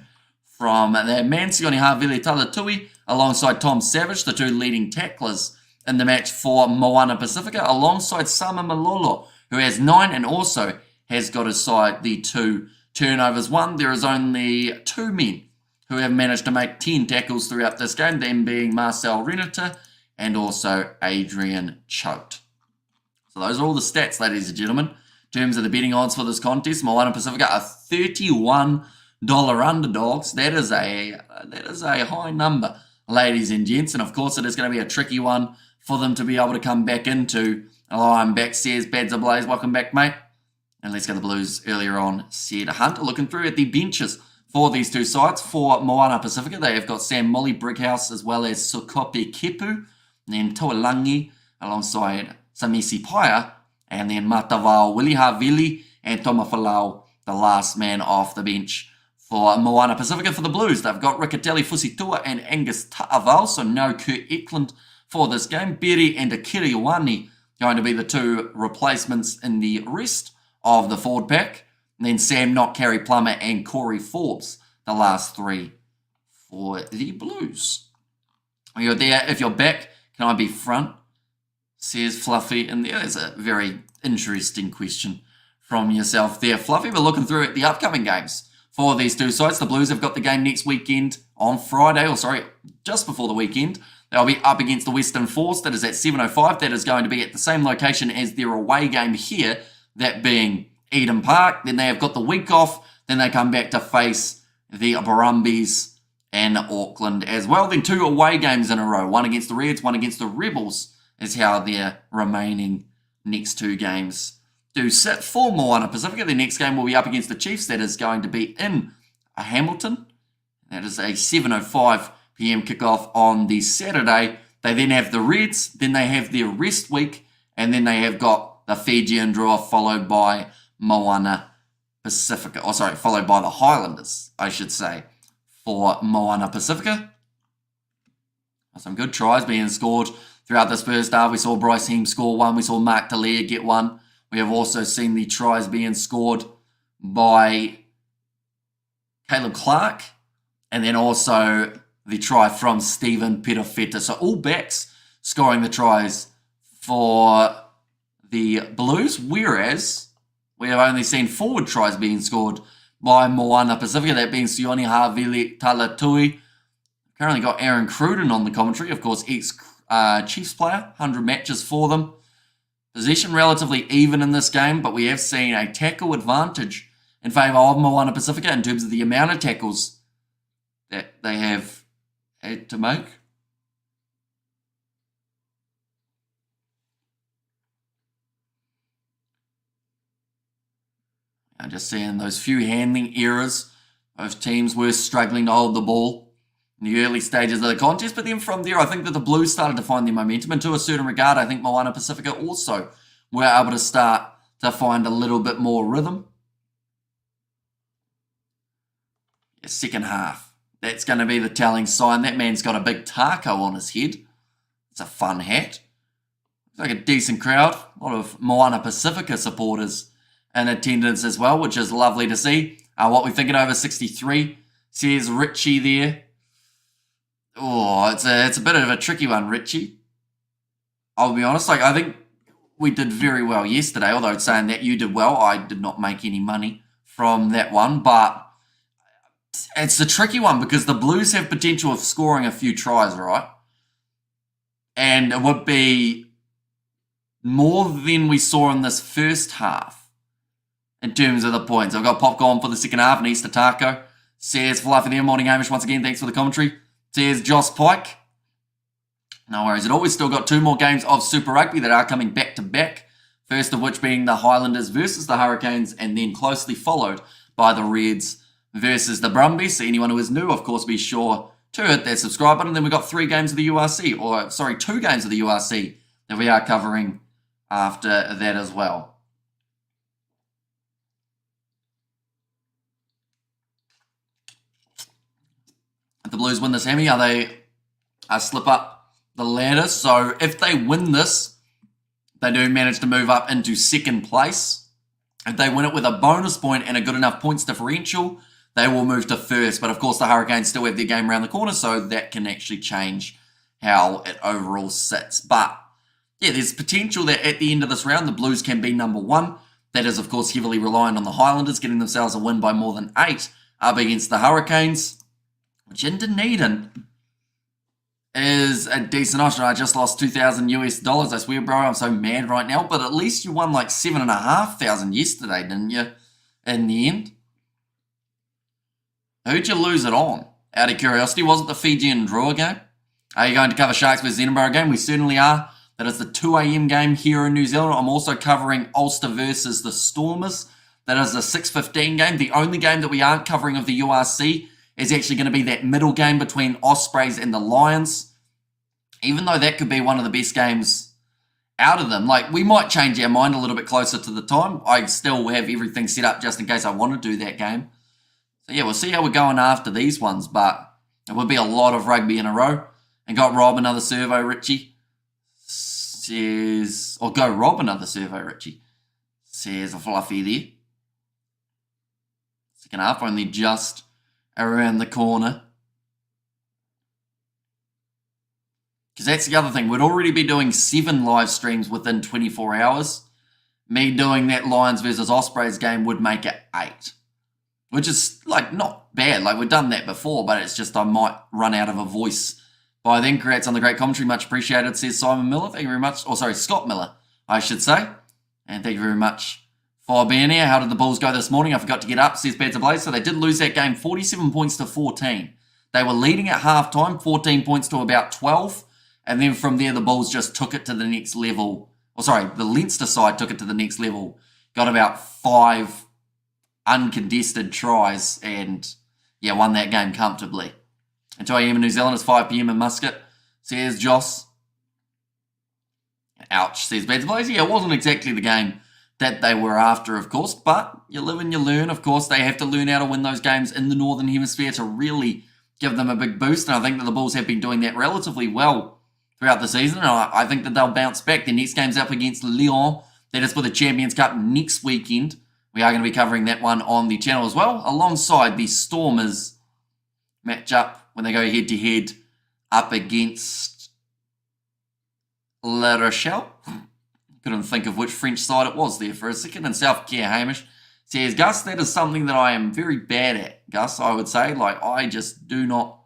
from that man. Sione Havili Talatui alongside Tom Savage, the 2 leading tacklers in the match for Moana Pasifika, alongside Sama Malolo, who has 9 and also has got his side the 2 turnovers won. There is only 2 men who have managed to make 10 tackles throughout this game, them being Marcel Renata and also Adrian Choate. So those are all the stats, ladies and gentlemen. In terms of the betting odds for this contest, Moana Pasifika are $31 underdogs. That is a high number, ladies and gents. And of course, it is going to be a tricky one for them to be able to come back into. Hello, I'm back, says Bads Ablaze. Welcome back, mate. And let's go to the Blues earlier on, said Hunt. Looking through at the benches for these 2 sides. For Moana Pasifika, they have got Sam Molly Brickhouse as well as Sukope Kepu, and then Toalangi alongside Samisi Paia, and then Matavao Wilihavili and Tomafalau, the last man off the bench for Moana Pasifika. For the Blues, they've got Ricatelli Fusitua and Angus Ta'aval, so no Kurt Eklund for this game. Berry and Akira Ioane going to be the 2 replacements in the rest of the forward pack. And then Sam Knott, Kerry Plummer, and Corey Forbes, the last 3 for the Blues. You're there. If you're back, can I be front? Says Fluffy. And there's a very interesting question from yourself there, Fluffy. We're looking through at the upcoming games for these 2 sides. The Blues have got the game next weekend on Friday, just before the weekend. They'll be up against the Western Force. That is at 7:05. That is going to be at the same location as their away game here, that being Eden Park. Then they have got the week off. Then they come back to face the Brumbies and Auckland as well. Then 2 away games in a row. One against the Reds, one against the Rebels is how their remaining next 2 games do sit for Moana Pasifika. The next game will be up against the Chiefs. That is going to be in Hamilton. That is a 7:05 p.m. kickoff on the Saturday. They then have the Reds. Then they have their rest week. And then they have got the Fijian draw followed by Moana Pasifika. Followed by the Highlanders, I should say, for Moana Pasifika. Some good tries being scored throughout this first half. We saw Bryce Heem score 1. We saw Mark Talia get 1. We have also seen the tries being scored by Caleb Clark. And then also the try from Stephen Perafeta. So all backs scoring the tries for the Blues. Whereas we have only seen forward tries being scored by Moana Pasifika, that being Sione Havili Talatui. Currently got Aaron Cruden on the commentary, of course, ex-Chiefs player, 100 matches for them. Possession relatively even in this game, but we have seen a tackle advantage in favour of Moana Pasifika in terms of the amount of tackles that they have had to make. I'm just seeing those few handling errors. Both teams were struggling to hold the ball in the early stages of the contest, but then from there, I think that the Blues started to find their momentum. And to a certain regard, I think Moana Pasifika also were able to start to find a little bit more rhythm. Yeah, second half. That's going to be the telling sign. That man's got a big taco on his head. It's a fun hat. It's like a decent crowd. A lot of Moana Pasifika supporters in attendance as well, which is lovely to see. What we thinking over 63, says Richie there. Oh, it's a bit of a tricky one, Richie. I'll be honest, I think we did very well yesterday, although saying that you did well, I did not make any money from that one, but it's a tricky one because the Blues have potential of scoring a few tries, right? And it would be more than we saw in this first half. In terms of the points, I've got popcorn for the second half and Easter taco. Says Fluffy there, morning Hamish once again, thanks for the commentary. Says Joss Pike. No worries at all. We've still got 2 more games of Super Rugby that are coming back to back. First of which being the Highlanders versus the Hurricanes, and then closely followed by the Reds versus the Brumbies. So anyone who is new, of course, be sure to hit that subscribe button. And then we've got 3 games of the URC, or sorry, 2 games of the URC that we are covering after that as well. The Blues win this, Hammy, are they slip up the ladder? So if they win this, they do manage to move up into second place. If they win it with a bonus point and a good enough points differential, they will move to first. But of course, the Hurricanes still have their game around the corner, so that can actually change how it overall sits. But yeah, there's potential that at the end of this round, the Blues can be number 1. That is, of course, heavily reliant on the Highlanders getting themselves a win by more than 8 up against the Hurricanes. Which in Dunedin is a decent option. I just lost $2,000 I swear, bro. I'm so mad right now. But at least you won like 7,500 yesterday, didn't you? In the end. Who'd you lose it on? Out of curiosity, was it the Fijian Drua game? Are you going to cover Sharks versus Edinburgh game? We certainly are. That is the 2 a.m. game here in New Zealand. I'm also covering Ulster versus the Stormers. That is the 6:15 game. The only game that we aren't covering of the URC is actually going to be that middle game between Ospreys and the Lions. Even though that could be one of the best games out of them. Like, we might change our mind a little bit closer to the time. I still have everything set up just in case I want to do that game. So yeah, we'll see how we're going after these ones, but it would be a lot of rugby in a row. And got Rob another servo, Richie. Says, or go Rob another servo, Richie. Says a fluffy there. Second half, only just around the corner. Because that's the other thing. We'd already be doing 7 live streams within 24 hours. Me doing that Lions versus Ospreys game would make it 8. Which is, like, not bad. Like, we've done that before, but it's just I might run out of a voice by then. Congrats on the great commentary. Much appreciated, says Simon Miller. Thank you very much. Or, sorry, Scott Miller, I should say. And thank you very much for being here. How did the Bulls go this morning? I forgot to get up, says Beds Blaze. So they did lose that game 47 points to 14. They were leading at halftime, 14 points to about 12. And then from there, the Bulls just took it to the next level. Or sorry, the Leinster side took it to the next level. Got about 5 uncontested tries and, yeah, won that game comfortably. And 2 a.m. in New Zealand is 5 p.m. in Muscat, says Joss. Ouch, says Beds Blaze. Yeah, it wasn't exactly the game that they were after, of course, but you live and you learn. Of course, they have to learn how to win those games in the Northern Hemisphere to really give them a big boost, and I think that the Bulls have been doing that relatively well throughout the season, and I think that they'll bounce back. Their next game's up against Lyon. That is for the Champions Cup next weekend. We are going to be covering that one on the channel as well, alongside the Stormers matchup when they go head-to-head up against La Rochelle. Couldn't think of which French side it was there for a second. And South Care Hamish Says, Gus, that is something that I am very bad at, Gus, I would say. Like, I just do not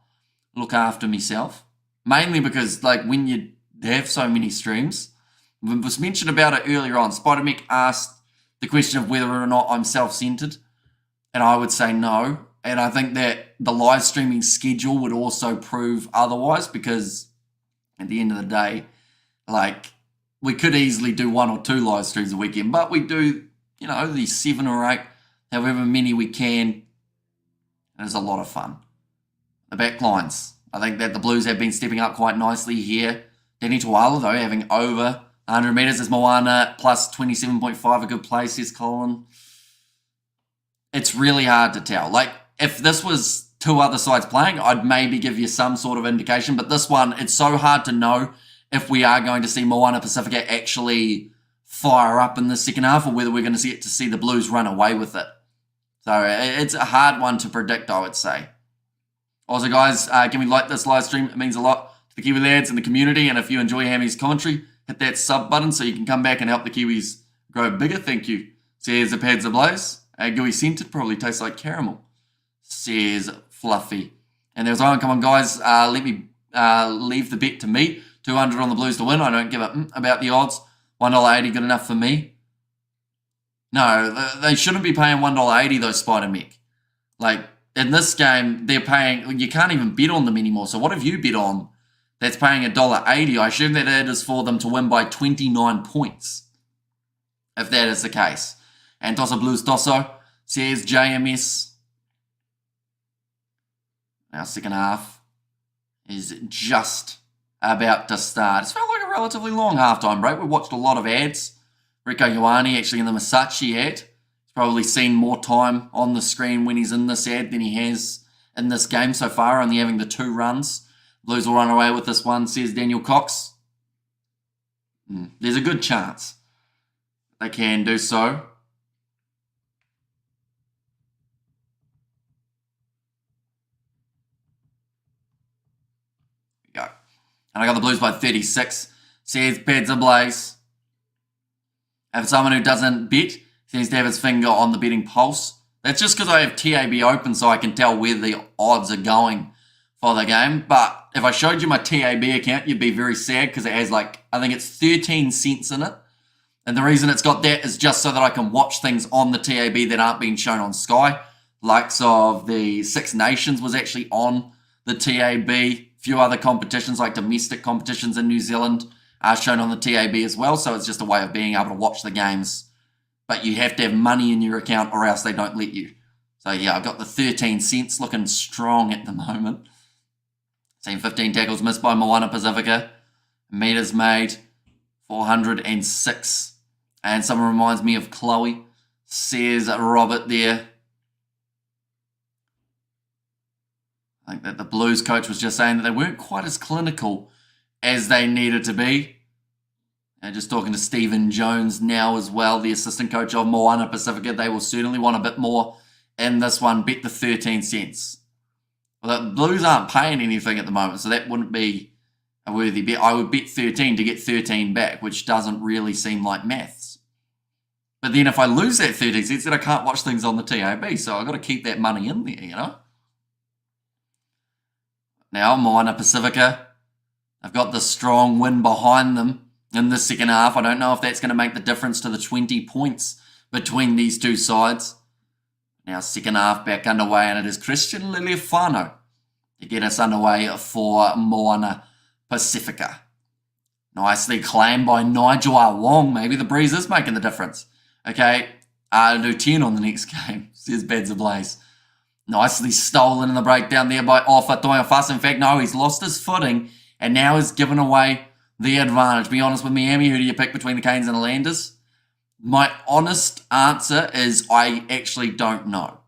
look after myself. Mainly because, like, when you have so many streams, it was mentioned about it earlier on. Spider-Mick asked the question of whether or not I'm self-centered, and I would say no. And I think that the live streaming schedule would also prove otherwise, because at the end of the day, like, we could easily do 1 or 2 live streams a weekend, but we do, you know, these 7 or 8, however many we can. And it's a lot of fun. The backlines. I think that the Blues have been stepping up quite nicely here. Danny Tuala, though, having over 100 metres as Moana plus 27.5, a good play, says Colin. It's really hard to tell. Like, if this was 2 other sides playing, I'd maybe give you some sort of indication. But this one, it's so hard to know if we are going to see Moana Pasifika actually fire up in the second half, or whether we're going to see the Blues run away with it. So it's a hard one to predict, I would say. Also, guys, can we like this live stream? It means a lot to the Kiwi lads and the community. And if you enjoy Hammy's commentary, hit that sub button so you can come back and help the Kiwis grow bigger. Thank you. Says the pads ablaze. Gooey scented, probably tastes like caramel. Says Fluffy. And there's one, come on, guys. Let me leave the bet to me. 200 on the Blues to win. I don't give a about the odds. $1.80 good enough for me. No, they shouldn't be paying $1.80 though, Spider-Mick. Like, in this game, they're paying, you can't even bet on them anymore. So what have you bet on that's paying $1.80? I assume that it is for them to win by 29 points, if that is the case. And Tosso Blues Tosso says JMS. Our second half is just about to start. It's felt like a relatively long halftime break. We watched a lot of ads. Rico Ioane actually in the Masachi ad. He's probably seen more time on the screen when he's in this ad than he has in this game so far, only having the 2 runs. Blues will run away with this one, says Daniel Cox. There's a good chance they can do so. There we go. And I got the Blues by 36, says Pads Ablaze. If someone who doesn't bet seems to have his finger on the betting pulse, that's just because I have TAB open so I can tell where the odds are going for the game. But if I showed you my TAB account, you'd be very sad because it has like, I think it's 13 cents in it. And the reason it's got that is just so that I can watch things on the TAB that aren't being shown on Sky. Likes of the Six Nations was actually on the TAB. A few other competitions like domestic competitions in New Zealand are shown on the TAB as well. So it's just a way of being able to watch the games. But you have to have money in your account or else they don't let you. So yeah, I've got the 13 cents looking strong at the moment. Seen 15 tackles missed by Moana Pasifika. Meters made 406. And someone reminds me of Chloe, says Robert there. I think that the Blues coach was just saying that they weren't quite as clinical as they needed to be. And just talking to Stephen Jones now as well, the assistant coach of Moana Pasifika, they will certainly want a bit more in this one. Bet the 13 cents. Well, the Blues aren't paying anything at the moment, so that wouldn't be a worthy bet. I would bet 13 to get 13 back, which doesn't really seem like maths. But then if I lose that 13 cents, then I can't watch things on the TAB, so I've got to keep that money in there, you know. Now, Moana Pasifika, I've got the strong win behind them in the second half. I don't know if that's going to make the difference to the 20 points between these two sides. Now, second half back underway, and it is Christian Liliafano to get us underway for Moana Pasifika. Nicely claimed by Nigel Wong. Maybe the breeze is making the difference. Okay, I'll do 10 on the next game, says Beds Ablaze. Nicely stolen in the breakdown there by Offa Toyafas. In fact, no, he's lost his footing and now has given away the advantage. Be honest with me, Amy, who do you pick between the Canes and the Landers? My honest answer is I actually don't know.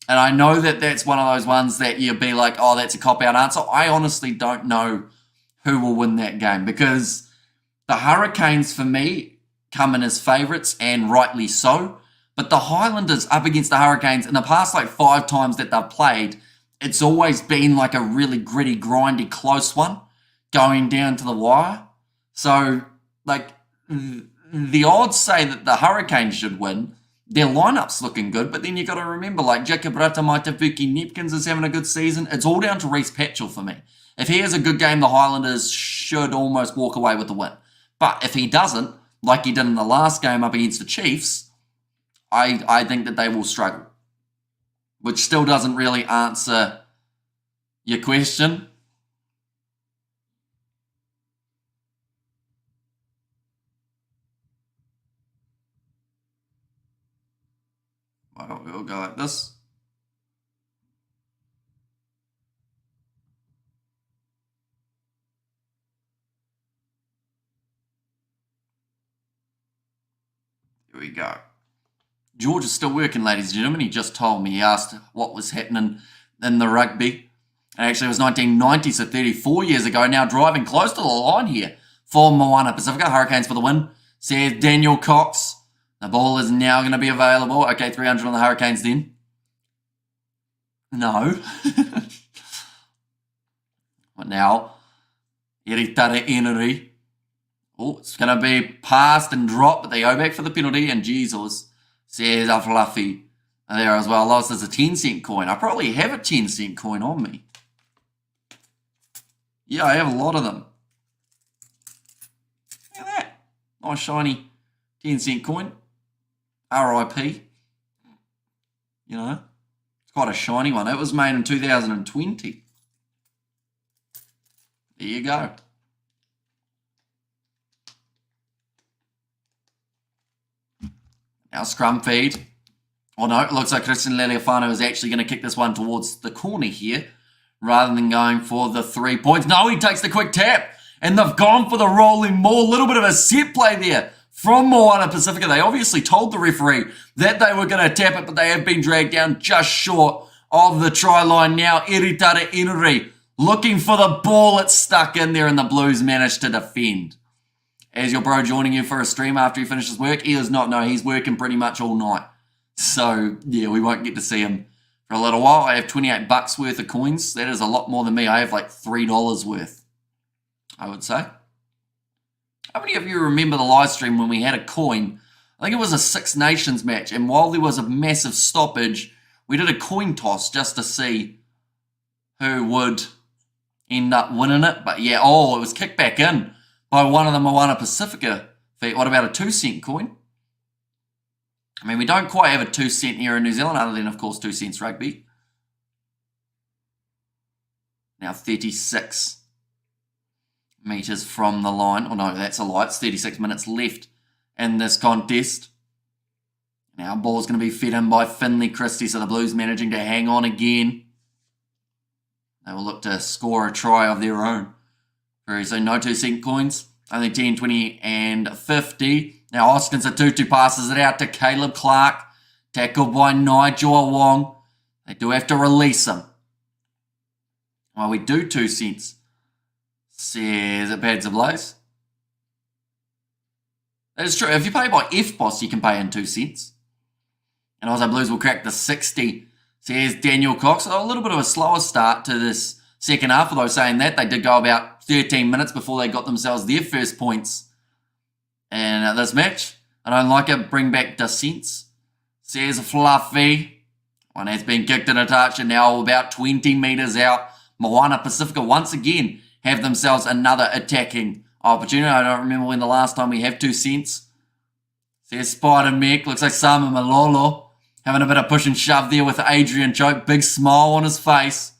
And I know that that's one of those ones that you'd be like, oh, that's a cop-out answer. I honestly don't know who will win that game because the Hurricanes, for me, come in as favourites, and rightly so. But the Highlanders up against the Hurricanes, in the past like 5 times that they've played, it's always been like a really gritty, grindy, close one going down to the wire. So, like, the odds say that the Hurricanes should win, their lineup's looking good, but then you got to remember, like, Jacob Ratamaitapuki Nepkins is having a good season. It's all down to Reece Patchell for me. If he has a good game, the Highlanders should almost walk away with the win. But if he doesn't, like he did in the last game up against the Chiefs, I think that they will struggle. Which still doesn't really answer your question. Well, we'll go like this. Here we go. George is still working, ladies and gentlemen. He just told me. He asked what was happening in the rugby. And actually, it was 1990, so 34 years ago. Now driving close to the line here for Moana Pasifika. Hurricanes for the win, says Daniel Cox. The ball is now going to be available. Okay, 300 on the Hurricanes then. No. But now, Eritare Eneri. Oh, it's going to be passed and dropped, but they go back for the penalty. And Jesus says a fluffy there as well. Lost as a 10-cent coin. I probably have a 10-cent coin on me. Yeah, I have a lot of them. Look at that. Nice shiny 10-cent coin. RIP. You know, it's quite a shiny one. It was made in 2020. There you go. Now scrum feed. Oh no, it looks like Christian Leleafano is actually going to kick this one towards the corner here rather than going for the 3 points. No, he takes the quick tap and they've gone for the rolling maul. A little bit of a set play there from Moana Pasifika. They obviously told the referee that they were going to tap it, but they have been dragged down just short of the try line. Now Eritare Eneri looking for the ball. It's stuck in there and the Blues managed to defend. As your bro joining you for a stream after he finishes work? He does not know. He's working pretty much all night. So, yeah, we won't get to see him for a little while. I have 28 bucks worth of coins. That is a lot more than me. I have like $3 worth, I would say. How many of you remember the live stream when we had a coin? I think it was a Six Nations match. And while there was a massive stoppage, we did a coin toss just to see who would end up winning it. But yeah, oh, it was kicked back in by one of the Moana Pasifika feet. What about a 2-cent coin? I mean, we don't quite have a 2-cent here in New Zealand, other than, of course, 2 cents rugby. Now 36 metres from the line. Oh, no, that's a lie. It's 36 minutes left in this contest. Now, ball's going to be fed in by Finley Christie, so the Blues managing to hang on again. They will look to score a try of their own. Very soon, no 2-cent coins. Only 10, 20, and 50. Now, Hoskins, a 2-2 passes it out to Caleb Clark. Tackled by Nigel Wong. They do have to release him. Well, we do 2 cents. Says it pads the blows. That is true. If you pay by FBOS, you can pay in 2 cents. And Aussie Blues will crack the 60. Says Daniel Cox. A little bit of a slower start to this second half, although saying that, they did go about 13 minutes before they got themselves their first points in this match. I don't like it. Bring back Descents. Says Fluffy. One has been kicked in a touch and now about 20 metres out. Moana Pasifika once again have themselves another attacking opportunity. I don't remember when the last time we have 2 cents. Says Spider Mech. Looks like Sama Malolo having a bit of push and shove there with Adrian Choke. Big smile on his face.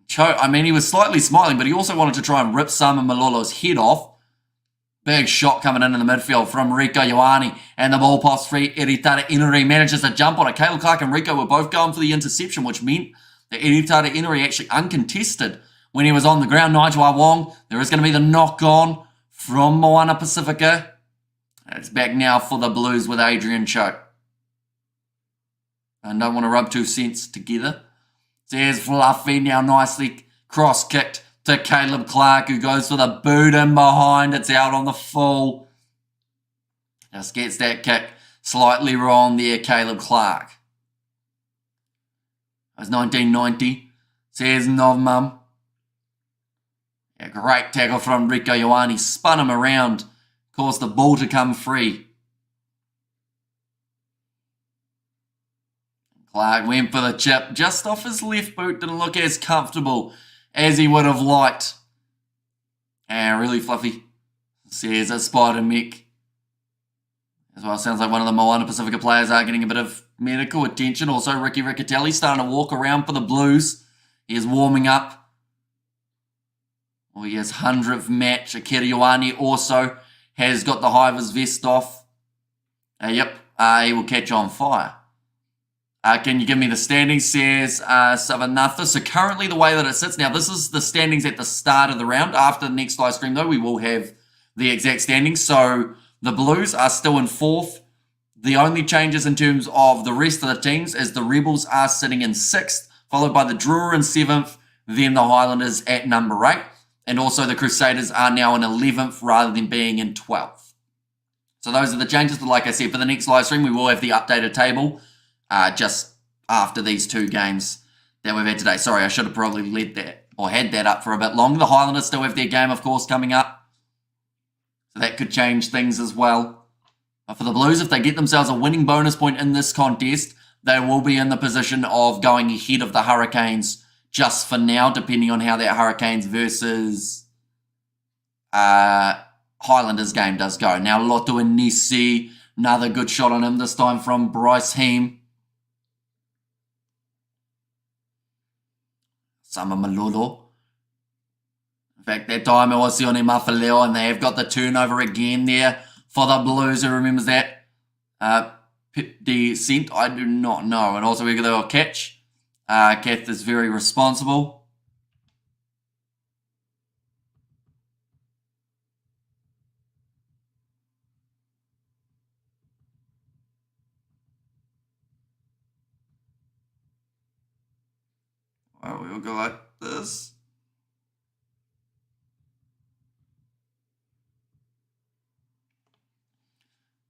Choke, I mean, he was slightly smiling, but he also wanted to try and rip Sama Malolo's head off. Big shot coming in the midfield from Rieko Ioane. And the ball pops free. Eritare Eneri manages to jump on it. Caleb Clark and Rieko were both going for the interception, which meant that Eritare Eneri actually uncontested when he was on the ground. Nigel Wong, there is going to be the knock-on from Moana Pasifika. It's back now for the Blues with Adrian Choke. And don't want to rub 2 cents together. There's Fluffy now nicely cross-kicked to Caleb Clark, who goes for the boot in behind. It's out on the full. Just gets that kick slightly wrong there, Caleb Clark. It was 1990. Says Novmum. Yeah, great tackle from Rieko Ioane. Spun him around. Caused the ball to come free. Clark went for the chip just off his left boot. Didn't look as comfortable as he would have liked. And really fluffy. Says a spider mech. As well, sounds like one of the Moana Pasifika players are getting a bit of medical attention. Also, Ricky Riccatelli starting to walk around for the Blues. He is warming up. Well, he has 100th match. Akira Ioane also has got the Hivers vest off. Yep, he will catch on fire. Can you give me the standings, says Savanatha. So currently the way that it sits, now this is the standings at the start of the round. After the next live stream though, we will have the exact standings. So the Blues are still in 4th. The only changes in terms of the rest of the teams is the Rebels are sitting in 6th, followed by the Drua in 7th, then the Highlanders at number 8. And also the Crusaders are now in 11th rather than being in 12th. So those are the changes. But like I said, for the next live stream, we will have the updated table. Just after these 2 games that we've had today. Sorry, I should have probably led that or had that up for a bit longer. The Highlanders still have their game, of course, coming up. So that could change things as well. But for the Blues, if they get themselves a winning bonus point in this contest, they will be in the position of going ahead of the Hurricanes just for now, depending on how that Hurricanes versus Highlanders game does go. Now, Lotu Inisi, another good shot on him, this time from Bryce Heem. Sama Malolo. In fact, that time it was Sione Mafaleo, and they have got the turnover again there for the Blues. Who remembers that? Descent, I do not know. And also we got a catch. Kath is very responsible. Well, we'll go like this.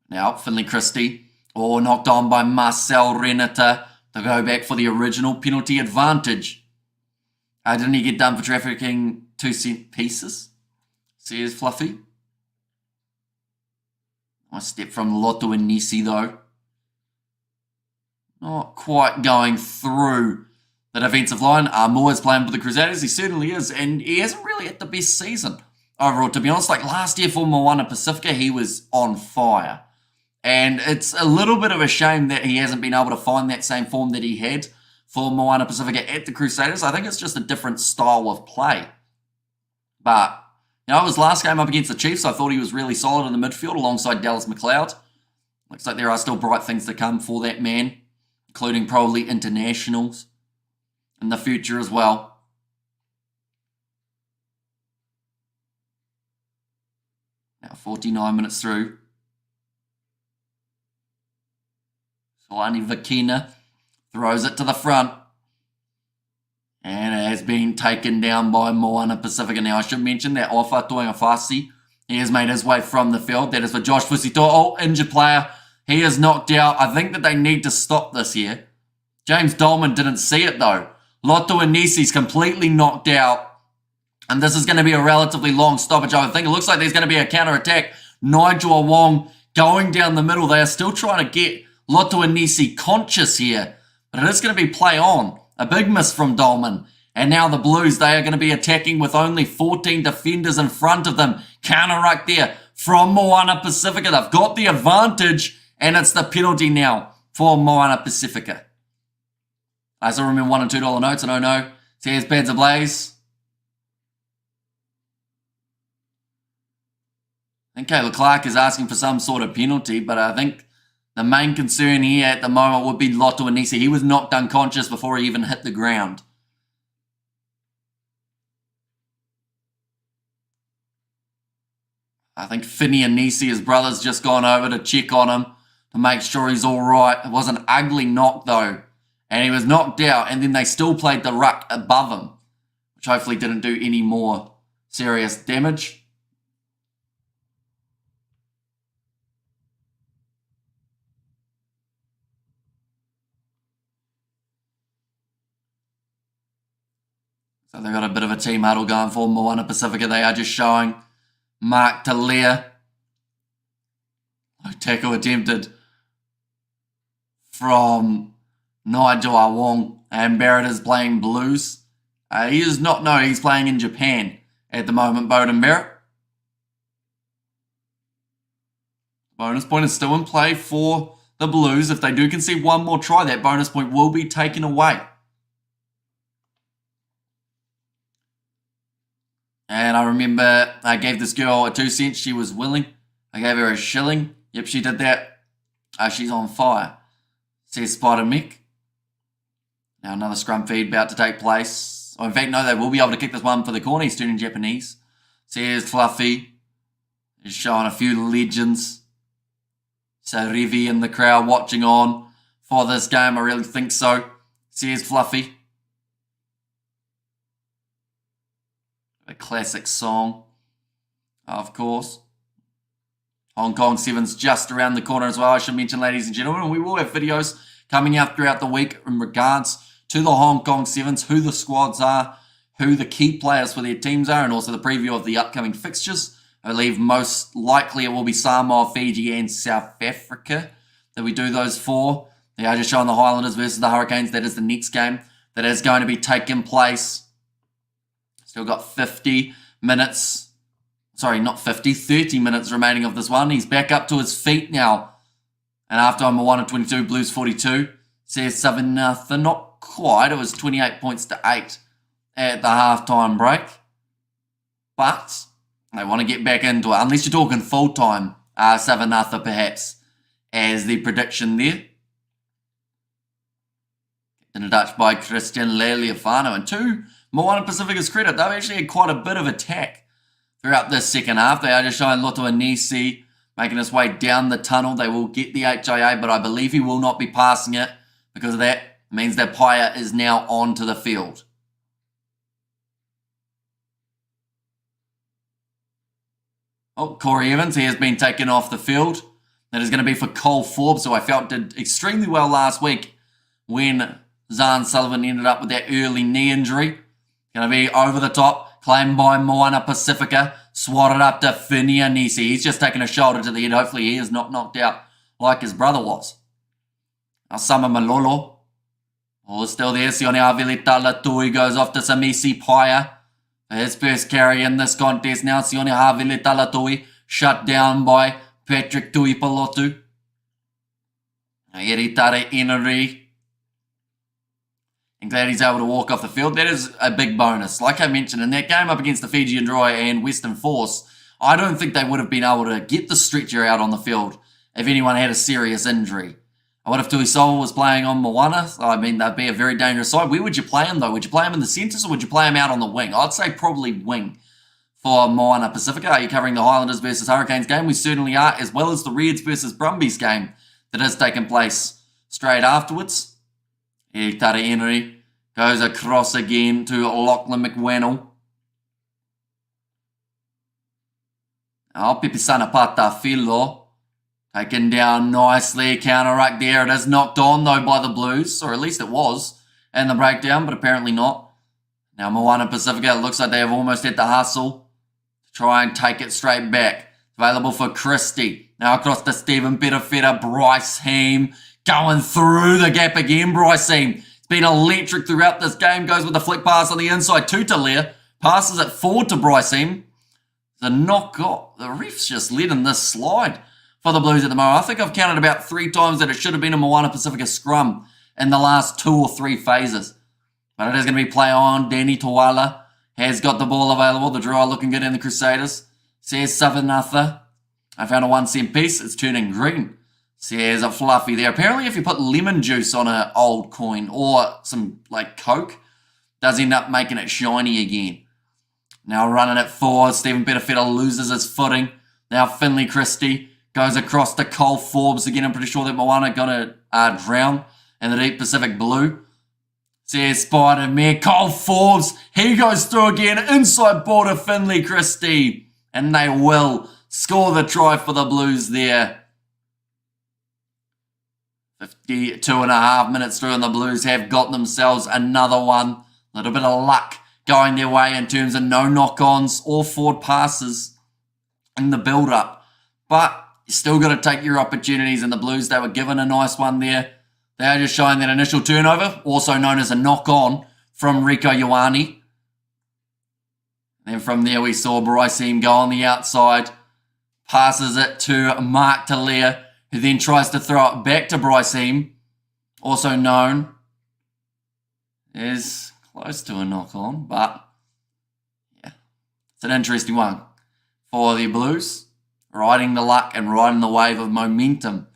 Now, Finley Christie, knocked on by Marcel Renata to go back for the original penalty advantage. Didn't he get done for trafficking 2-cent pieces? Says Fluffy. Nice step from Lotu Inisi, though. Not quite going through the defensive line. Moa's playing for the Crusaders. He certainly is. And he hasn't really had the best season overall, to be honest. Like last year for Moana Pasifika, he was on fire. And it's a little bit of a shame that he hasn't been able to find that same form that he had for Moana Pasifika at the Crusaders. I think it's just a different style of play. But, you know, his last game up against the Chiefs, I thought he was really solid in the midfield alongside Dallas McLeod. Looks like there are still bright things to come for that man, including probably internationals in the future as well. Now 49 minutes through. Solani Vakina throws it to the front. And it has been taken down by Moana Pasifika. Now I should mention that Ofa Toingafasi, he has made his way from the field. That is for Josh Fusito. Oh, injured player. He is knocked out. I think that they need to stop this here. James Dolman didn't see it though. Lotu Inisi's completely knocked out. And this is going to be a relatively long stoppage. I think it looks like there's going to be a counter-attack. Nigel Wong going down the middle. They are still trying to get Lotu Inisi conscious here. But it is going to be play on. A big miss from Dolman. And now the Blues, they are going to be attacking with only 14 defenders in front of them. Counter-ruck there from Moana Pasifika. They've got the advantage. And it's the penalty now for Moana Pasifika. I still remember $1 and $2 notes. I don't know. See, here's Pads Ablaze. I think Kayla Clark is asking for some sort of penalty, but I think the main concern here at the moment would be Lotu Inisi. He was knocked unconscious before he even hit the ground. I think Finney Inisi, his brother's just gone over to check on him to make sure he's all right. It was an ugly knock, though. And he was knocked out, and then they still played the ruck above him, which hopefully didn't do any more serious damage. So they've got a bit of a team huddle going for Moana Pasifika. They are just showing Mark Talia. Tackle attempted from Nigel Wong, and Barrett is playing Blues. He does not know he's playing in Japan at the moment, Beauden Barrett. Bonus point is still in play for the Blues. If they do concede one more try, that bonus point will be taken away. And I remember I gave this girl a 2 cents. She was willing. I gave her a shilling. Yep, she did that. She's on fire, says Spider Mick. Now another scrum feed about to take place. Oh, in fact, no, they will be able to kick this one for the corner. He's turning Japanese. Says Fluffy. He's showing a few legends. So Rivi in the crowd watching on for this game. I really think so. Says Fluffy. A classic song, of course. Hong Kong Sevens just around the corner as well. I should mention, ladies and gentlemen, we will have videos coming out throughout the week in regards to the Hong Kong Sevens, who the squads are, who the key players for their teams are, and also the preview of the upcoming fixtures. I believe most likely it will be Samoa, Fiji, and South Africa that we do those for. They are just showing the Highlanders versus the Hurricanes. That is the next game that is going to be taking place. Still got 50 minutes. Sorry, not 50, 30 minutes remaining of this one. He's back up to his feet now. And after I'm Moana 22, Blues 42. Says 7-0. Not quite. It was 28 points to 8 at the halftime break. But they want to get back into it. Unless you're talking full-time 7-0 perhaps as the prediction there. In a touch by Christian Lealiafano. And to Moana Pasifika's credit, they've actually had quite a bit of attack throughout this second half. They are just showing Loto Anisi making his way down the tunnel. They will get the HIA, but I believe he will not be passing it because of that. It means that Paya is now onto the field. Oh, Corey Evans, he has been taken off the field. That is going to be for Cole Forbes, who I felt did extremely well last week when Zahn Sullivan ended up with that early knee injury. Going to be over the top, claimed by Moana Pasifika, swatted up to Finia Nisi. He's just taken a shoulder to the head. Hopefully he is not knocked out like his brother was. Asama Malolo. Oh, still there. Sione Havili Tui goes off to Samisi Paya. His first carry in this contest now. Sione Havili Tui shut down by Patrick Tui Palotu. Eritare Enri. And glad he's able to walk off the field. That is a big bonus. Like I mentioned, in that game up against the Fijian Droi and Western Force, I don't think they would have been able to get the stretcher out on the field if anyone had a serious injury. What if Tuisola was playing on Moana? I mean, that'd be a very dangerous side. Where would you play him, though? Would you play him in the centres or would you play him out on the wing? I'd say probably wing for Moana Pasifika. Are you covering the Highlanders versus Hurricanes game? We certainly are, as well as the Reds versus Brumbies game that has taken place straight afterwards. Tari Henry goes across again to Lachlan McWannell. Pipisana Patafilo taken down nicely. Counter-ruck there. It is knocked on though by the Blues, or at least it was in the breakdown, but apparently not. Now Moana Pasifika, it looks like they have almost hit the hustle to try and take it straight back. Available for Christie. Now across to Stephen Petafetta. Bryce Heem going through the gap again. Bryce Heem. It's been electric throughout this game. Goes with the flick pass on the inside to Talia. Passes it forward to Bryce Heem. The knock off. The ref's just letting this slide for the Blues at the moment. I think I've counted about 3 times that it should have been a Moana Pasifika scrum in the last 2 or 3 phases. But it is going to be play on. Danny Tawala has got the ball available. The draw looking good in the Crusaders. Says 7-0. I found a 1 cent piece. It's turning green. Says a Fluffy there. Apparently if you put lemon juice on an old coin or some like Coke, it does end up making it shiny again. Now running it forward. Stephen Petafetta loses his footing. Now Finley Christie goes across to Cole Forbes. Again, I'm pretty sure that Moana are going to drown in the deep Pacific blue. Says Spider-Man. Cole Forbes. He goes through again. Inside ball to Finley Christie. And they will score the try for the Blues there. 52.5 minutes through and the Blues have got themselves another one. A little bit of luck going their way in terms of no knock-ons or forward passes in the build-up. But you still got to take your opportunities, and the Blues, they were given a nice one there. They are just showing that initial turnover, also known as a knock-on from Rieko Ioane. And from there we saw Bryceem go on the outside, passes it to Mark Talia, who then tries to throw it back to Bryceem, also known as close to a knock-on, but yeah, it's an interesting one for the Blues. Riding the luck and riding the wave of momentum,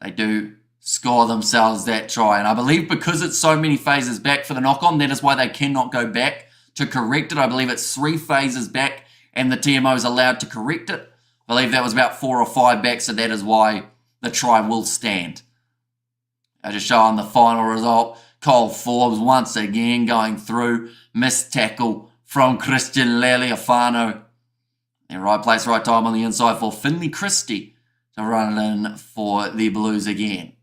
they do score themselves that try. And I believe because it's so many phases back for the knock-on, that is why they cannot go back to correct it. I believe it's 3 phases back and the TMO is allowed to correct it. I believe that was about 4 or 5 back, so that is why the try will stand. I just show on the final result. Cole Forbes once again going through. Missed tackle from Christian Lealiafano. And right place, right time on the inside for Finley Christie to run it in for the Blues again.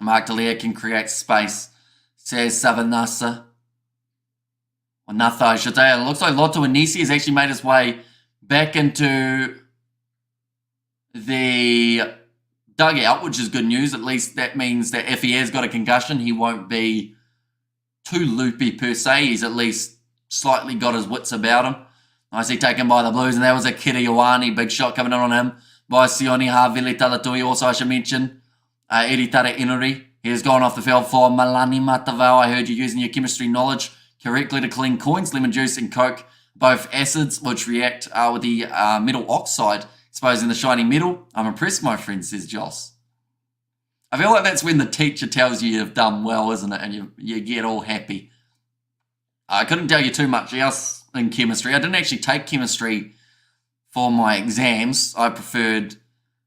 Mark Talia can create space. Says Savanasa. Or Natha, I should say. It looks like Loto Anisi has actually made his way back into the dugout, which is good news. At least that means that if he has got a concussion, he won't be too loopy per se. He's at least slightly got his wits about him. Nicely taken by the Blues, and that was a Kiri Ioane. Big shot coming in on him by Sione Havili Talatui. Also, I should mention Eri Tara Inuri. He has gone off the field for Malani Matavao. I heard you using your chemistry knowledge correctly to clean coins, lemon juice and Coke, both acids which react with the metal oxide, exposing the shiny metal. I'm impressed, my friend, says Joss. I feel like that's when the teacher tells you you've done well, isn't it? And you get all happy. I couldn't tell you too much else in chemistry. I didn't actually take chemistry for my exams. I preferred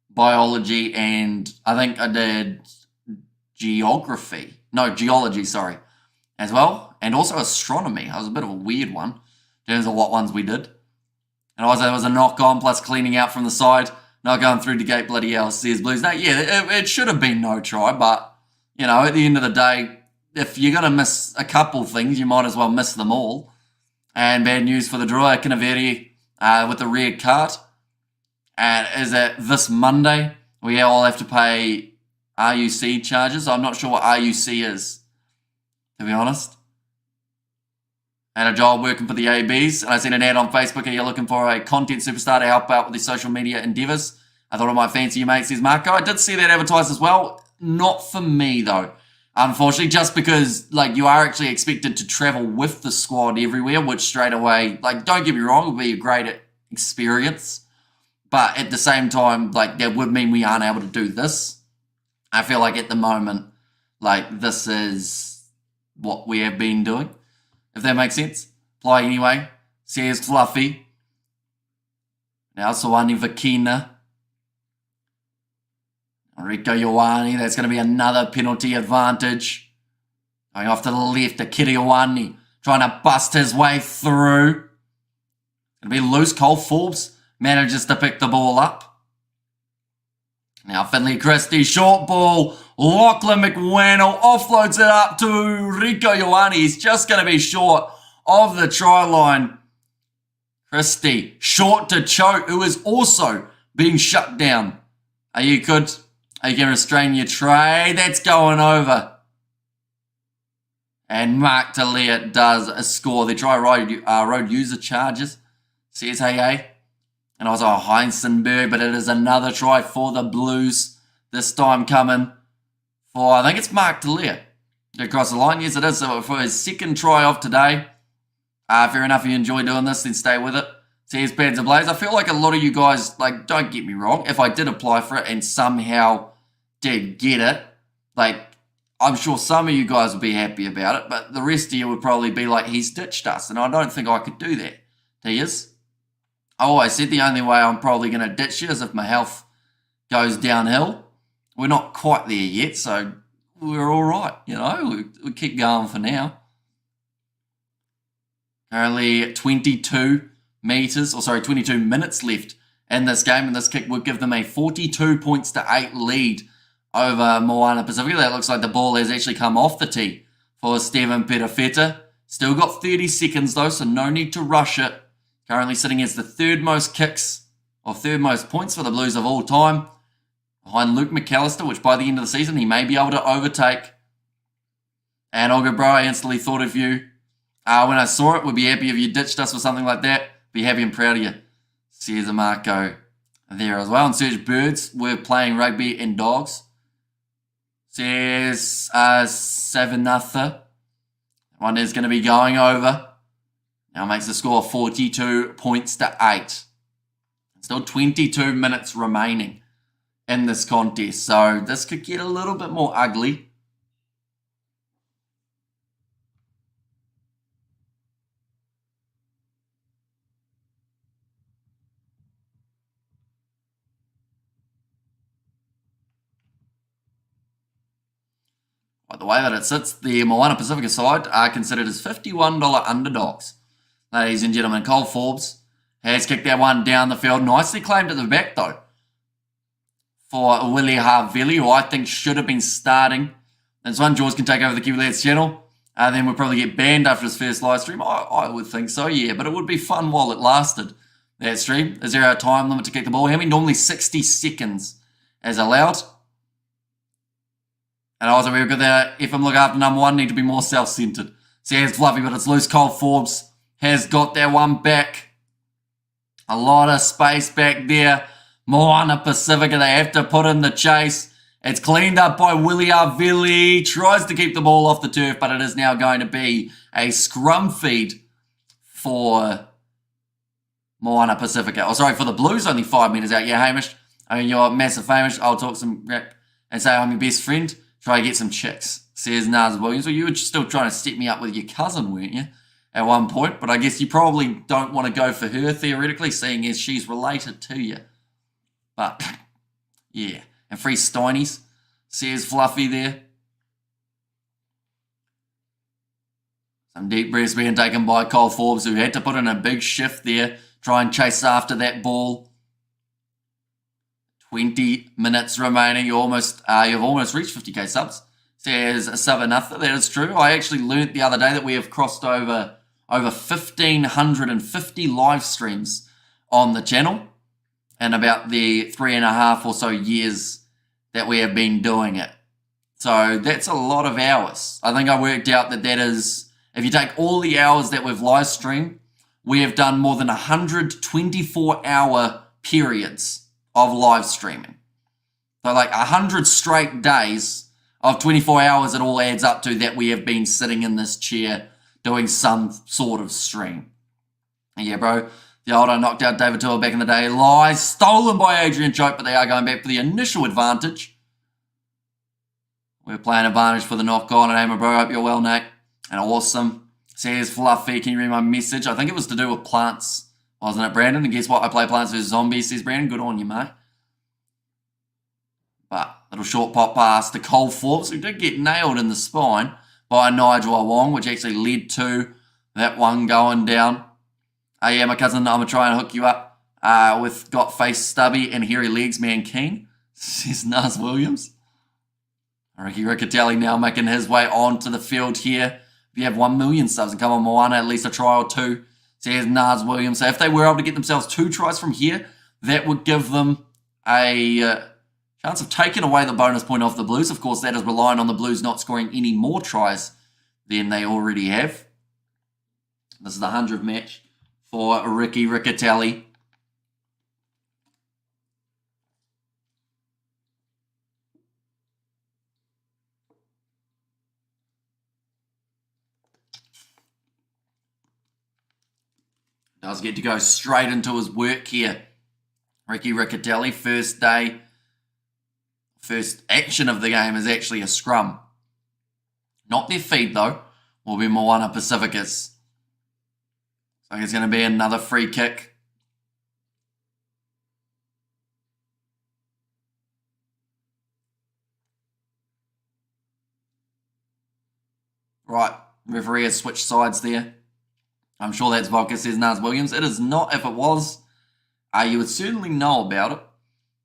biology and I think I did geology, as well. And also astronomy. I was a bit of a weird one in terms of what ones we did. And also there was a knock-on plus cleaning out from the side. Not going through to gate bloody hell, says Blues. No, yeah, it should have been no try, but, you know, at the end of the day, if you're going to miss a couple things, you might as well miss them all. And bad news for the draw, Kinaveri with the red card. And is that this Monday, we all have to pay RUC charges. I'm not sure what RUC is, to be honest. And a job working for the ABs. And I seen an ad on Facebook. Are you looking for a content superstar to help out with the social media endeavours? I thought I might fancy you, mate, says Marco. I did see that advertised as well. Not for me, though. Unfortunately, just because, like, you are actually expected to travel with the squad everywhere, which straight away, like, don't get me wrong, it would be a great experience. But at the same time, like, that would mean we aren't able to do this. I feel like at the moment, like, this is what we have been doing, if that makes sense. Apply anyway. Says Fluffy. Now, Sawani Vakina. Rieko Ioane, that's going to be another penalty advantage. Going off to the left, to Kiri Ioane, trying to bust his way through. Going to be loose. Cole Forbes manages to pick the ball up. Now Finley Christie, short ball. Lachlan McWannell offloads it up to Rieko Ioane. He's just going to be short of the try line. Christie, short to Choke, who is also being shut down. Are you good? You can restrain your tray. That's going over. And Mark Talia does score. The try road user charges. Says hey. And also Heinzenberg, but it is another try for the Blues. This time coming for, I think it's Mark Talia. Across the line. Yes, it is. So for his second try of today. Fair enough, if you enjoy doing this, then stay with it. Says Pads and Blaze. I feel like a lot of you guys, like, don't get me wrong. If I did apply for it and somehow did get it, like, I'm sure some of you guys would be happy about it, but the rest of you would probably be like, he's ditched us, and I don't think I could do that. He is. I always said the only way I'm probably going to ditch you is if my health goes downhill. We're not quite there yet, so we're all right, you know. We keep going for now. Currently 22 minutes left in this game, and this kick would give them a 42 points to 8 lead over Moana Pasifika. That looks like the ball has actually come off the tee for Steven Perafeta. Still got 30 seconds though, so no need to rush it. Currently sitting as the third most kicks, or third most points for the Blues of all time. behind Luke McAllister, which by the end of the season he may be able to overtake. And I'll go, bro, I instantly thought of you. When I saw it, would be happy if you ditched us for something like that. Be happy and proud of you. Says Marco there as well. And Serge Birds, we're playing rugby and dogs. Says 7-0. One is going to be going over. Now makes the score 42 points to 8. Still 22 minutes remaining in this contest. So this could get a little bit more ugly. By the way that it sits, the Moana Pasifika side are considered as $51 underdogs. Ladies and gentlemen, Cole Forbes has kicked that one down the field. Nicely claimed at the back, though, for Willie Harvili, who I think should have been starting. This one, Jaws can take over the Kiwi Lads channel. Then we'll probably get banned after his first live stream. I would think so, yeah. But it would be fun while it lasted, that stream. Is there a time limit to kick the ball? How many? Normally 60 seconds as allowed. And also, we've got that, if I'm looking after number one, need to be more self-centered. See, it's fluffy, but it's loose. Cole Forbes has got that one back. A lot of space back there. Moana Pasifika, they have to put in the chase. It's cleaned up by Willie Arvili. Tries to keep the ball off the turf, but it is now going to be a scrum feed for Moana Pasifika. Oh, sorry, for the Blues, only 5 metres out. Yeah, Hamish, I mean, you're massive Hamish. I'll talk some rap and say I'm your best friend. Try to get some chicks, says Nars Williams. Well, you were still trying to set me up with your cousin, weren't you, at one point? But I guess you probably don't want to go for her, theoretically, seeing as she's related to you. But, yeah. And free Steinies, says Fluffy there. Some deep breaths being taken by Cole Forbes, who had to put in a big shift there, try and chase after that ball. 20 minutes remaining. You've almost reached 50k subs. Says 7-0. That is true. I actually learnt the other day that we have crossed over 1,550 live streams on the channel in about the 3.5 or so years that we have been doing it. So that's a lot of hours. I think I worked out that is, if you take all the hours that we've live streamed, we have done more than 124-hour periods of live streaming. So like 100 straight days of 24 hours, it all adds up to that we have been sitting in this chair doing some sort of stream. And yeah, bro, the old I knocked out David Tua back in the day. Lies stolen by Adrian Choke, but they are going back for the initial advantage. We're playing advantage for the knock on. And hey, bro, hope you're well, Nate. And awesome. Says Fluffy, can you read my message? I think it was to do with plants. Wasn't it, Brandon? And guess what? I play Plants vs. Zombies, says Brandon. Good on you, mate. But little short pop pass to Cole Forbes, who did get nailed in the spine by Nigel Wong, which actually led to that one going down. Yeah, my cousin, I'm going to try and hook you up with Got Face Stubby and Hairy Legs Man Keen, says Nars Williams. Ricky Riccatelli now making his way onto the field here. If you have 1 million subs and come on Moana, at least a try or two, says Nars Williams. So if they were able to get themselves 2 tries from here, that would give them a chance of taking away the bonus point off the Blues. Of course, that is relying on the Blues not scoring any more tries than they already have. This is the 100th match for Ricky Riccatelli. Does get to go straight into his work here. Ricky Riccatelli, first day, first action of the game is actually a scrum. Not their feed, though. Will be Moana Pasifika's. So it's going to be another free kick. Right, referee has switched sides there. I'm sure that's Volker, says Nars Williams. It is not. If it was, you would certainly know about it,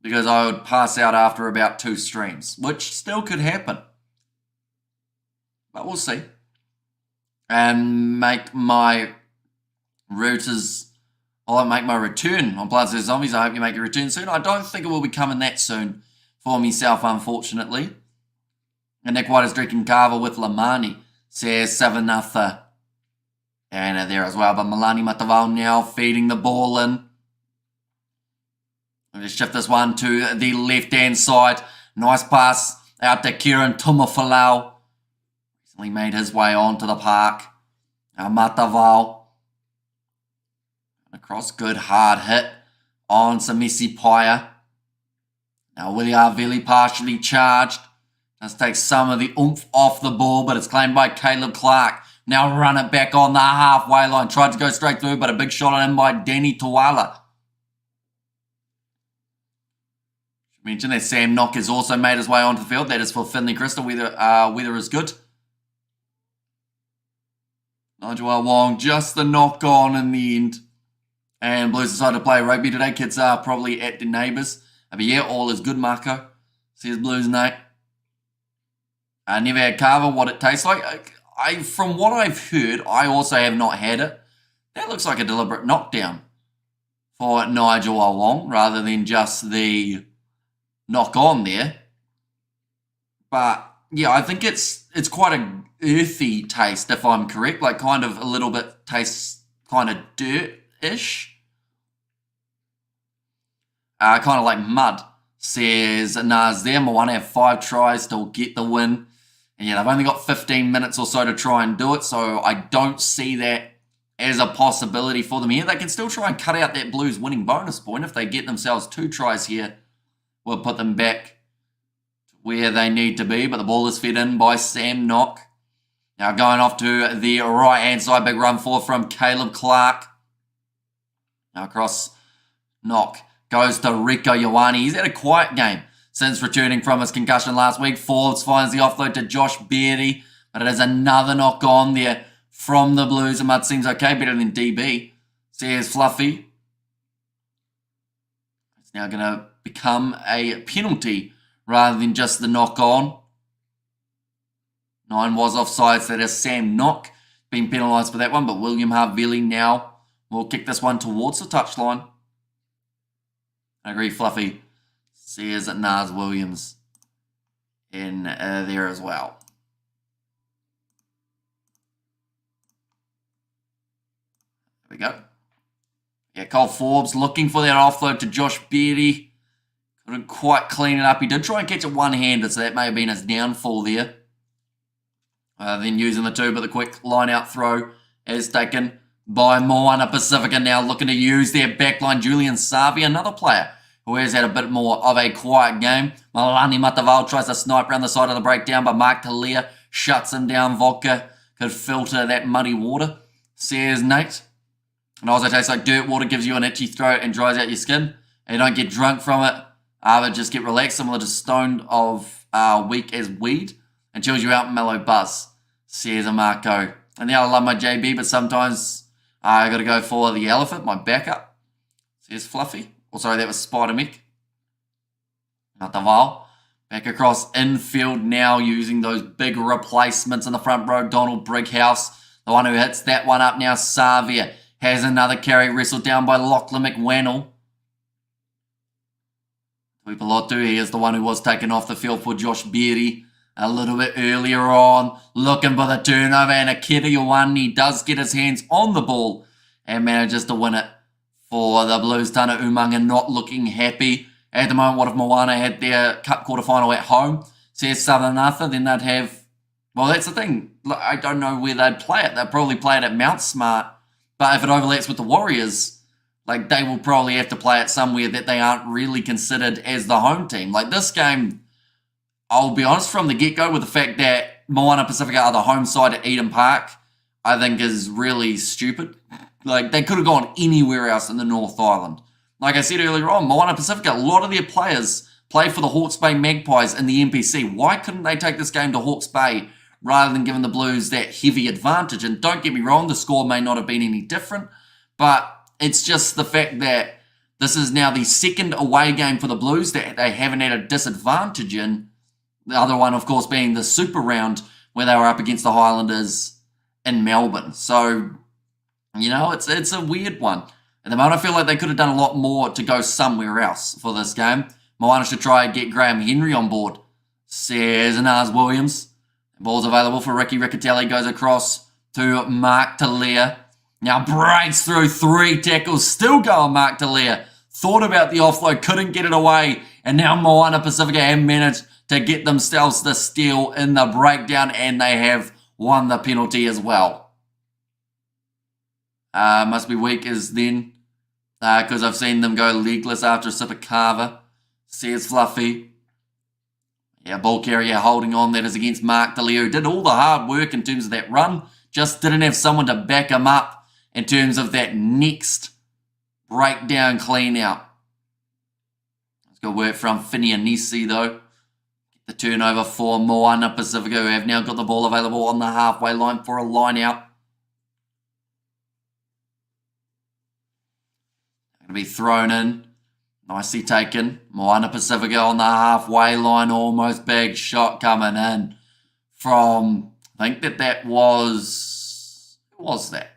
because I would pass out after about 2 streams, which still could happen. But we'll see. And make my routers, I'll make my return on Plants vs. Zombies. I hope you make your return soon. I don't think it will be coming that soon for myself, unfortunately. And Nick White is drinking kava with Lamani. Says 7-0. And there as well. But Malani Matavao now feeding the ball in. Let's shift this one to the left-hand side. Nice pass out to Kieran Tumafalau. Recently made his way onto the park. Matavao. Across, good hard hit on Samisi Paya. Now Williavili partially charged. Just takes some of the oomph off the ball, but it's claimed by Caleb Clark. Now run it back on the halfway line. Tried to go straight through, but a big shot on him by Danny Tuala. Should mention that Sam Knock has also made his way onto the field. That is for Finley Crystal. Weather is good. Nigel Wong, just the knock on in the end. And Blues decided to play rugby today. Kids are probably at their neighbours. But yeah, all is good, Marco. Says Blues Nate. Never had kava, what it tastes like. From what I've heard, I also have not had it. That looks like a deliberate knockdown for Nigel Wong rather than just the knock on there. But yeah, I think it's quite a earthy taste, if I'm correct. Like kind of a little bit tastes kind of dirt-ish. Kind of like mud, says Naz there. Moana have 5 tries to get the win. And yeah, they've only got 15 minutes or so to try and do it, so I don't see that as a possibility for them here. They can still try and cut out that Blues winning bonus point. If they get themselves 2 tries here, we'll put them back to where they need to be. But the ball is fed in by Sam Knock. Now going off to the right-hand side, big run forward from Caleb Clark. Now across Knock. Goes to Rico Ioane. He's had a quiet game since returning from his concussion last week. Forbes finds the offload to Josh Beatty, but it is another knock on there from the Blues. The mud seems okay, better than DB. Says Fluffy. It's now going to become a penalty rather than just the knock on. 9 was offside, so that is Sam Knock being penalised for that one, but William Harvili now will kick this one towards the touchline. I agree, Fluffy. Says Naz Williams in there as well. There we go. Yeah, Cole Forbes looking for that offload to Josh Beatty. Couldn't quite clean it up. He did try and catch it one-handed, so that may have been his downfall there. Then using the 2, but the quick line-out throw is taken by Moana Pasifika now looking to use their backline. Julian Savi, another player who has had a bit more of a quiet game. Malani Matavao tries to snipe around the side of the breakdown, but Mark Talia shuts him down. Vodka could filter that muddy water, says Nate. It also tastes like dirt water, gives you an itchy throat and dries out your skin. And you don't get drunk from it, but just get relaxed, similar to stoned of weak as weed, and chills you out mellow buzz, says Marco. And now I love my JB, but sometimes I got to go for the elephant, my backup, says Fluffy. Oh, sorry, that was Spider Mick. Matavao. Back across infield now using those big replacements in the front row. Donald Brighouse, the one who hits that one up now. Savia has another carry wrestled down by Lachlan McWannell. Tuipulotu, he is the one who was taken off the field for Josh Beatty a little bit earlier on. Looking for the turnover, and Akira Ioane does get his hands on the ball and manages to win it for the Blues. Tana Umaga not looking happy at the moment. What if Moana had their cup quarterfinal at home? Says Southern Arthur, then they'd have... Well, that's the thing. I don't know where they'd play it. They'd probably play it at Mount Smart. But if it overlaps with the Warriors, like they will probably have to play it somewhere that they aren't really considered as the home team. Like this game, I'll be honest, from the get-go with the fact that Moana Pasifika are the home side at Eden Park, I think is really stupid. Like, they could have gone anywhere else in the North Island. Like I said earlier on, Moana Pasifika, a lot of their players play for the Hawke's Bay Magpies in the NPC. Why couldn't they take this game to Hawke's Bay rather than giving the Blues that heavy advantage? And don't get me wrong, the score may not have been any different, but it's just the fact that this is now the second away game for the Blues that they haven't had a disadvantage in. The other one, of course, being the Super Round where they were up against the Highlanders in Melbourne. So... you know, it's a weird one. At the moment, I feel like they could have done a lot more to go somewhere else for this game. Moana should try and get Graham Henry on board, says Nars Williams. Ball's available for Ricky Riccatelli, goes across to Mark Talia. Now breaks through 3 tackles, still going Mark Talia. Thought about the offload, couldn't get it away, and now Moana Pasifika have managed to get themselves the steal in the breakdown, and they have won the penalty as well. Must be weak as then, because I've seen them go legless after a sip of Carver, says Fluffy. Yeah, ball carrier holding on. That is against Mark Talia, who did all the hard work in terms of that run, just didn't have someone to back him up in terms of that next breakdown clean out. It's good work from Finney and Nisi though. The turnover for Moana Pasifika, who have now got the ball available on the halfway line for a line out. Going to be thrown in. Nicely taken. Moana Pasifika on the halfway line, almost big shot coming in from, I think that was, who was that?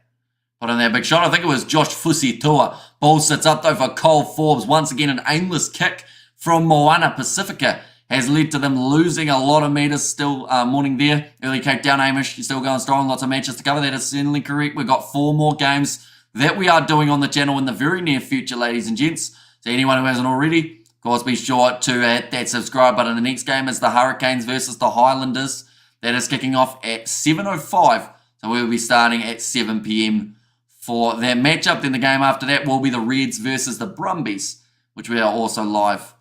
Put in that big shot. I think it was Josh Fusitua. Ball sits up though for Cole Forbes. Once again, an aimless kick from Moana Pasifika has led to them losing a lot of metres still morning there. Early Cape Town Amish, you're still going strong. Lots of matches to cover. That is certainly correct. We've got 4 more games that we are doing on the channel in the very near future, ladies and gents. So anyone who hasn't already, of course, be sure to hit that subscribe button. The next game is the Hurricanes versus the Highlanders. That is kicking off at 7:05. So we'll be starting at 7 p.m. for that matchup. Then the game after that will be the Reds versus the Brumbies, which we are also live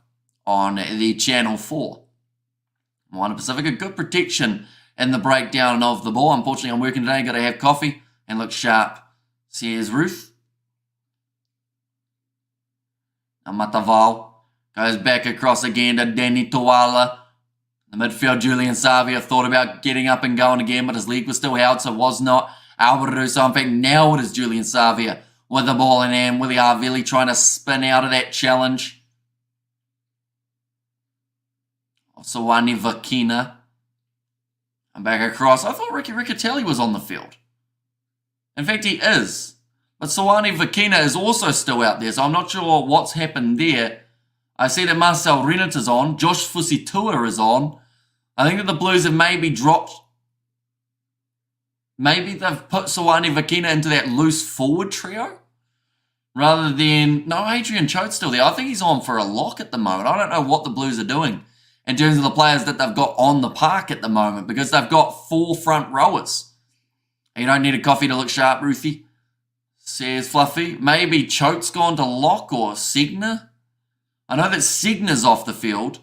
on the channel for. Moana Pasifika, good protection in the breakdown of the ball. Unfortunately, I'm working today. Got to have coffee and look sharp, says Ruth. Now Mataval goes back across again to Danny Toala. The midfield, Julian Savia, thought about getting up and going again, but his leg was still held, so was not able to do so. In fact, now it is Julian Savia with the ball in hand. Willie Harvili trying to spin out of that challenge. Sawani Vakina. And back across. I thought Ricky Riccatelli was on the field. In fact, he is. But Sawani Vakina is also still out there, so I'm not sure what's happened there. I see that Marcel Renat is on. Josh Fusitua is on. I think that the Blues have maybe dropped. Maybe they've put Sawani Vakina into that loose forward trio. Rather than... No, Adrian Chote's still there. I think he's on for a lock at the moment. I don't know what the Blues are doing in terms of the players that they've got on the park at the moment, because they've got 4 front rowers. You don't need a coffee to look sharp, Ruthie, says Fluffy. Maybe Chote's gone to lock, or Segner. I know that Segner's off the field,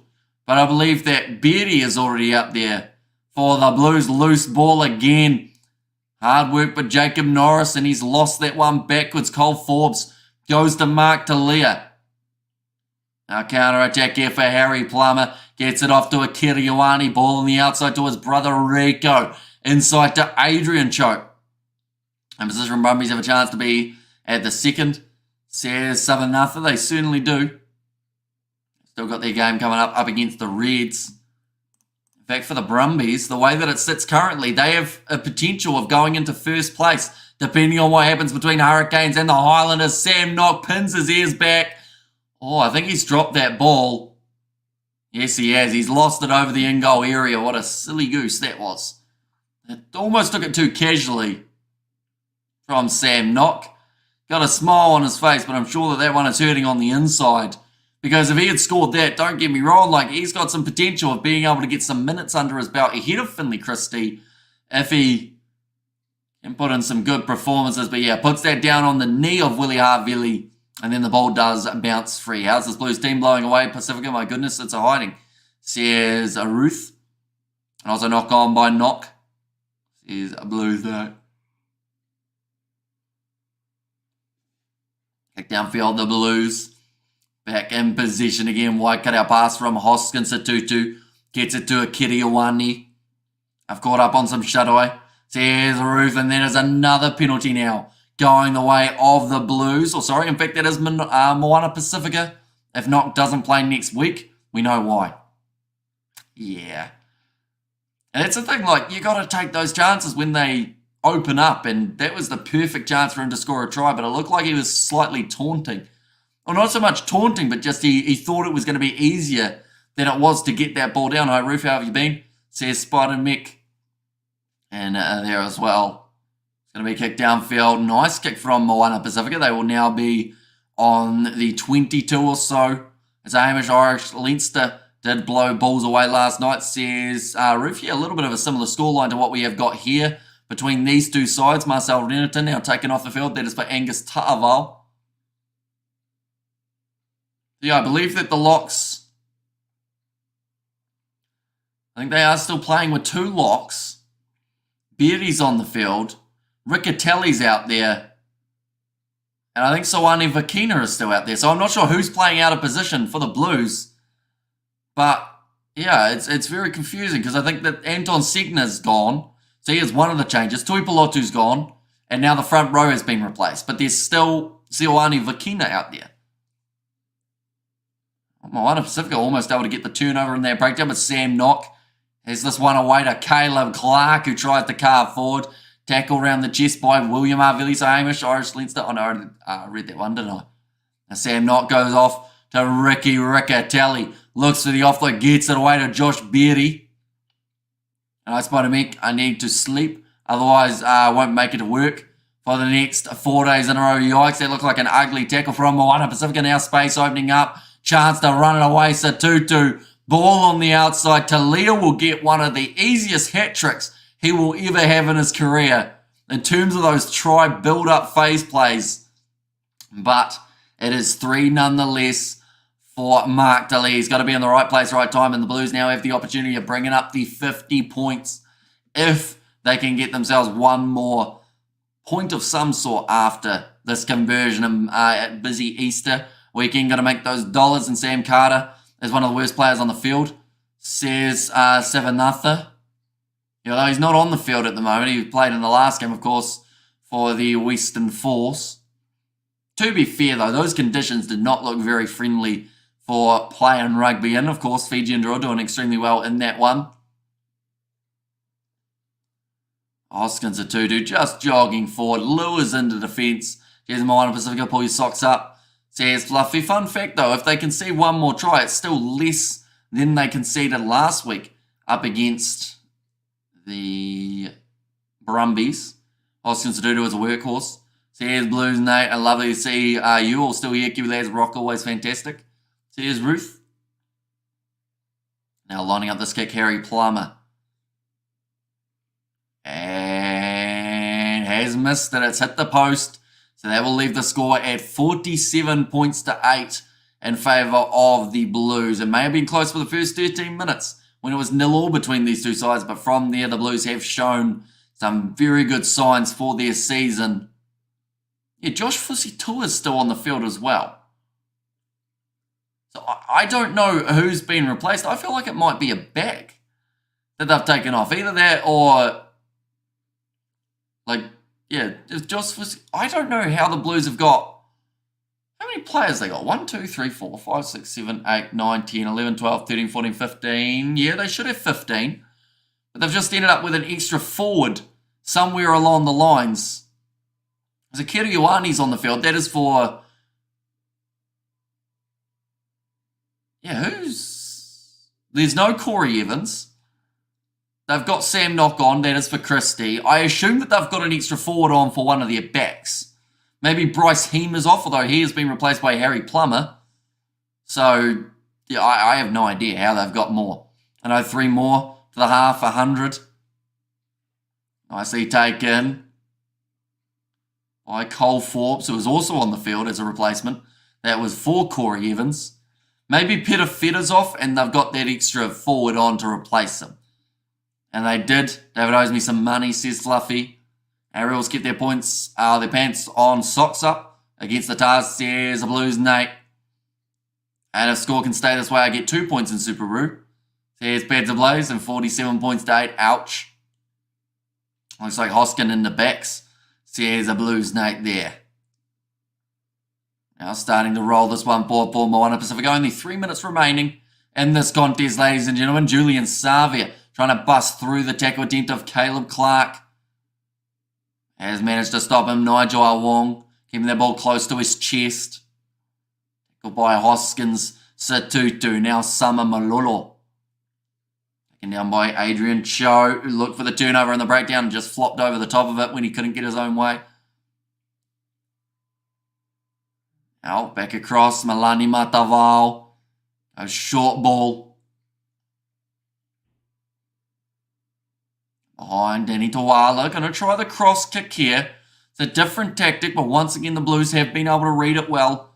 but I believe that Beatty is already up there for the Blues. Loose ball again. Hard work by Jacob Norris, and he's lost that one backwards. Cole Forbes goes to Mark Talia. Now counter-attack here for Harry Plummer. Gets it off to a Kiriwani. Ball on the outside to his brother Rico. Inside to Adrian Chote. And position Brumbies have a chance to be at the second. Says Southern Arthur. They certainly do. Still got their game coming up against the Reds. In fact, for the Brumbies, the way that it sits currently, they have a potential of going into first place, depending on what happens between Hurricanes and the Highlanders. Sam Knock pins his ears back. Oh, I think he's dropped that ball. Yes, he has. He's lost it over the in-goal area. What a silly goose that was. It almost took it too casually from Sam Knock. Got a smile on his face, but I'm sure that one is hurting on the inside. Because if he had scored that, don't get me wrong, like, he's got some potential of being able to get some minutes under his belt ahead of Finley Christie if he can put in some good performances. But yeah, puts that down on the knee of Willie Harvili. And then the ball does bounce free. How's this Blues team blowing away Pacifica? My goodness, it's a hiding. Says a Ruth. And also knock on by Knock. Says a Blues though. Kick downfield, the Blues. Back in position again. Wide cut out pass from Hoskins to Tutu. Gets it to a Kiriwani. I've caught up on some shut-eye. Says Ruth. And then there's another penalty now, going the way of the Blues. Or sorry, in fact, that is Moana Pasifika. If Knock doesn't play next week, we know why. Yeah. And that's the thing, like, you got to take those chances when they open up. And that was the perfect chance for him to score a try, but it looked like he was slightly taunting Well, not so much taunting, but just he thought it was going to be easier than it was to get that ball down. Hi, Roof, how have you been? Says Spider Mick. And there as well. It's going to be kicked downfield. Nice kick from Moana Pasifika. They will now be on the 22 or so. As Hamish Irish Leinster did blow balls away last night. Says Roof, yeah, a little bit of a similar scoreline to what we have got here between these two sides. Marcel Rennerton now taken off the field. That is for Angus Ta'aval. Yeah, I believe that the locks, I think they are still playing with 2 locks. Beardy's on the field. Riccatelli's out there. And I think Soani Vakina is still out there. So I'm not sure who's playing out of position for the Blues. But, yeah, it's very confusing because I think that Anton Segner's gone. So he is one of the changes. Tui Pelotu's gone. And now the front row has been replaced. But there's still Soani Vakina out there. Moana Pasifika almost able to get the turnover in their breakdown, but Sam Knock has this one away to Caleb Clark, who tried to carve forward. Tackle around the chest by William Arvillis, Hamish, Irish Leinster. Oh no, I read that one, didn't I? Now Sam Knock goes off to Ricky Riccatelli. Looks for the offload, gets it away to Josh Beardy. And I spotted me, I need to sleep, otherwise I won't make it to work for the next 4 days in a row. Yikes, that looked like an ugly tackle from Moana Pasifika. Now space opening up. Chance to run it away. Satutu. Ball on the outside. Talia will get one of the easiest hat tricks he will ever have in his career in terms of those try build-up phase plays. But it is 3 nonetheless for Mark Talia. He's got to be in the right place, right time, and the Blues now have the opportunity of bringing up the 50 points if they can get themselves one more point of some sort after this conversion at busy Easter weekend. Got to make those dollars, and Sam Carter is one of the worst players on the field, says Savanatha. Although he's not on the field at the moment. He played in the last game, of course, for the Western Force. To be fair, though, those conditions did not look very friendly for playing rugby. And, of course, Fiji and Draw doing extremely well in that one. Hoskins Atutu just jogging forward, lures into defence. Here's Moana Pasifika, pull your socks up. Says Fluffy. Fun fact though, if they concede one more try, it's still less than they conceded last week up against the Brumbies. Hoskins Atutu is a workhorse. Says Blues Nate, lovely to see you all still here. Kiwi Lads Rock, always fantastic. Says Ruth. Now lining up this kick, Harry Plummer. And has missed it. It's hit the post. So that will leave the score at 47 points to 8 in favour of the Blues. It may have been close for the first 13 minutes when it was 0-0 between these two sides, but from there the Blues have shown some very good signs for their season. Yeah, Josh Fusitua is still on the field as well. So I don't know who's been replaced. I feel like it might be a back that they've taken off. Either that or, like, yeah, if Josh was, I don't know how the Blues have got, how many players they got? 1, 2, 3, 4, 5, 6, 7, 8, 9, 10, 11, 12, 13, 14, 15. Yeah, they should have 15. But they've just ended up with an extra forward somewhere along the lines. There's a Kiriuani's on the field. That is for, yeah, there's no Corey Evans. They've got Sam Knock on, that is for Christie. I assume that they've got an extra forward on for one of their backs. Maybe Bryce Heem is off, although he has been replaced by Harry Plummer. So, yeah, I have no idea how they've got more. I know 3 more to the half, 100. Nicely taken by Cole Forbes, who was also on the field as a replacement. That was for Corey Evans. Maybe Peter Fedder's off, and they've got that extra forward on to replace him. And they did. David owes me some money, says Fluffy. Ariels get their points, their pants on, socks up against the Tars, says the Blues Nate. And if score can stay this way, I get 2 points in Super Rugby. Says Pads Ablaze and 47 points to 8. Ouch. Looks like Hoskin in the backs. Says the Blues Nate there. Now starting to roll this one for Moana Pasifika. Only 3 minutes remaining in this contest, ladies and gentlemen. Julian Savia trying to bust through the tackle attempt of Caleb Clark. Has managed to stop him. Nigel Wong keeping that ball close to his chest. Goodbye Hoskins, Satutu, now Summer Malolo. Taken down by Adrian Cho, who looked for the turnover in the breakdown and just flopped over the top of it when he couldn't get his own way. Now back across, Malani Matavao. A short ball. Behind Danny Tawala, going to try the cross kick here. It's a different tactic, but once again the Blues have been able to read it well.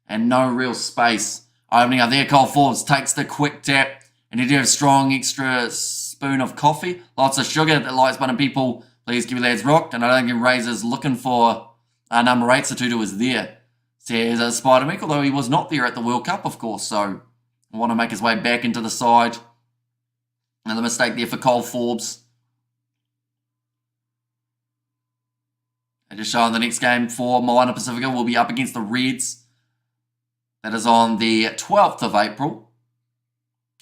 And no real space. Opening up there, Cole Forbes takes the quick tap. And he did have strong extra spoon of coffee. Lots of sugar that likes button people. Please give your lads rocked. And I don't think Razor's looking for number 8. Satutu was there. Says Spider-Mick, although he was not there at the World Cup, of course. So, want to make his way back into the side. Another mistake there for Cole Forbes. And just showing the next game for Moana Pasifika will be up against the Reds. That is on the 12th of April.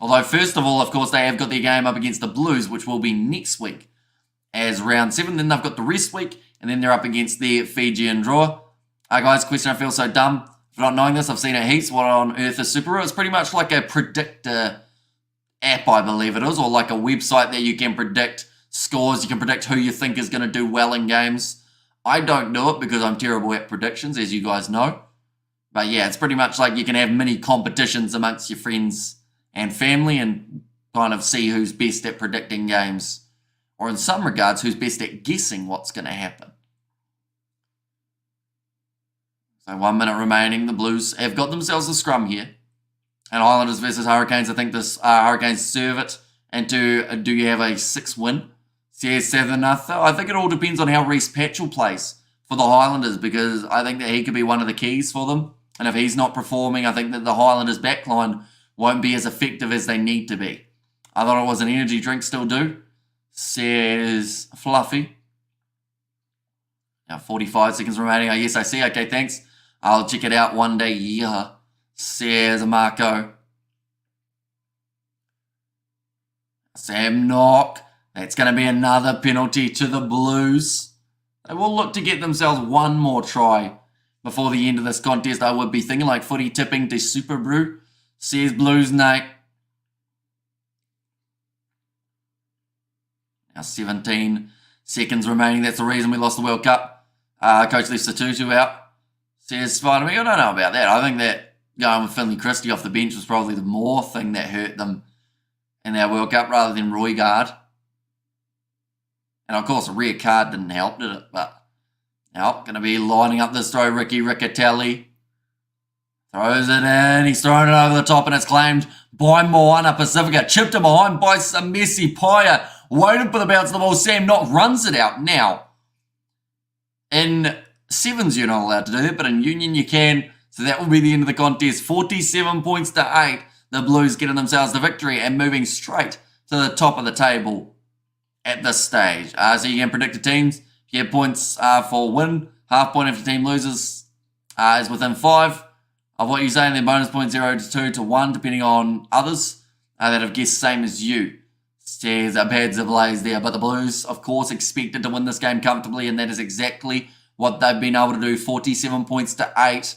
Although, first of all, of course, they have got their game up against the Blues, which will be next week as round 7. Then they've got the rest week, and then they're up against the Fijian draw. Guys, question, I feel so dumb for not knowing this. I've seen it heaps. What on earth is Super Rugby? It's pretty much like a predictor app, I believe it is, or like a website that you can predict scores. You can predict who you think is going to do well in games. I don't do it because I'm terrible at predictions, as you guys know. But yeah, it's pretty much like you can have mini competitions amongst your friends and family and kind of see who's best at predicting games. Or in some regards, who's best at guessing what's going to happen. So 1 minute remaining. The Blues have got themselves a scrum here. And Highlanders versus Hurricanes. I think this Hurricanes serve it. And do you have a 6 win? Says 7-0. I think it all depends on how Reece Patchell plays for the Highlanders, because I think that he could be one of the keys for them. And if he's not performing, I think that the Highlanders backline won't be as effective as they need to be. I thought it was an energy drink, still do. Says Fluffy. Now 45 seconds remaining. Yes, I see. Okay, thanks. I'll check it out one day. Yeah. Says Marco. Sam Knock. That's going to be another penalty to the Blues. They will look to get themselves one more try before the end of this contest. I would be thinking like footy tipping to Super Brew. Says Blues Nate. Now 17 seconds remaining. That's the reason we lost the World Cup. Coach left Satutu out. Says Spider-Man. I don't know about that. I think that going with Finley Christie off the bench was probably the more thing that hurt them in their World Cup rather than Roygaard. And of course, a rear card didn't help, did it? But now, going to be lining up this throw. Ricky Riccatelli throws it in. He's thrown it over the top, and it's claimed by Moana Pasifika. Chipped it behind by some Messi Paya. Waiting for the bounce of the ball. Sam Knock runs it out. Now, in sevens, you're not allowed to do that, but in Union, you can. So that will be the end of the contest. 47 points to 8. The Blues getting themselves the victory and moving straight to the top of the table at this stage. So you can predict the teams. If you have points for win, half point if your team loses is within 5 of what you're saying. Then bonus point 0 to 2 to 1, depending on others that have guessed same as you. Says Pads ablaze there. But the Blues, of course, expected to win this game comfortably, and that is exactly what they've been able to do. 47 points to 8.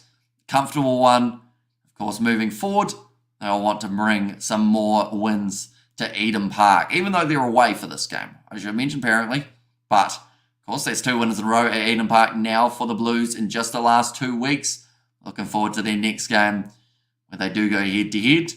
Comfortable one. Of course, moving forward, they'll want to bring some more wins to Eden Park, even though they're away for this game, as you mentioned, apparently. But, of course, that's 2 winners in a row at Eden Park now for the Blues in just the last 2 weeks. Looking forward to their next game where they do go head-to-head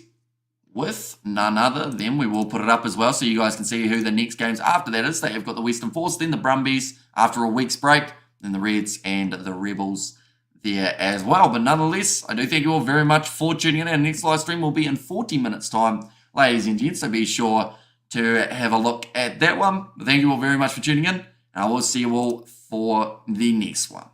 with none other than, we will put it up as well so you guys can see who the next games after that is. They have got the Western Force, then the Brumbies after a week's break, then the Reds and the Rebels there as well. But nonetheless, I do thank you all very much for tuning in. Our next live stream will be in 40 minutes' time, ladies and gents, so be sure to have a look at that one. But thank you all very much for tuning in, and I will see you all for the next one.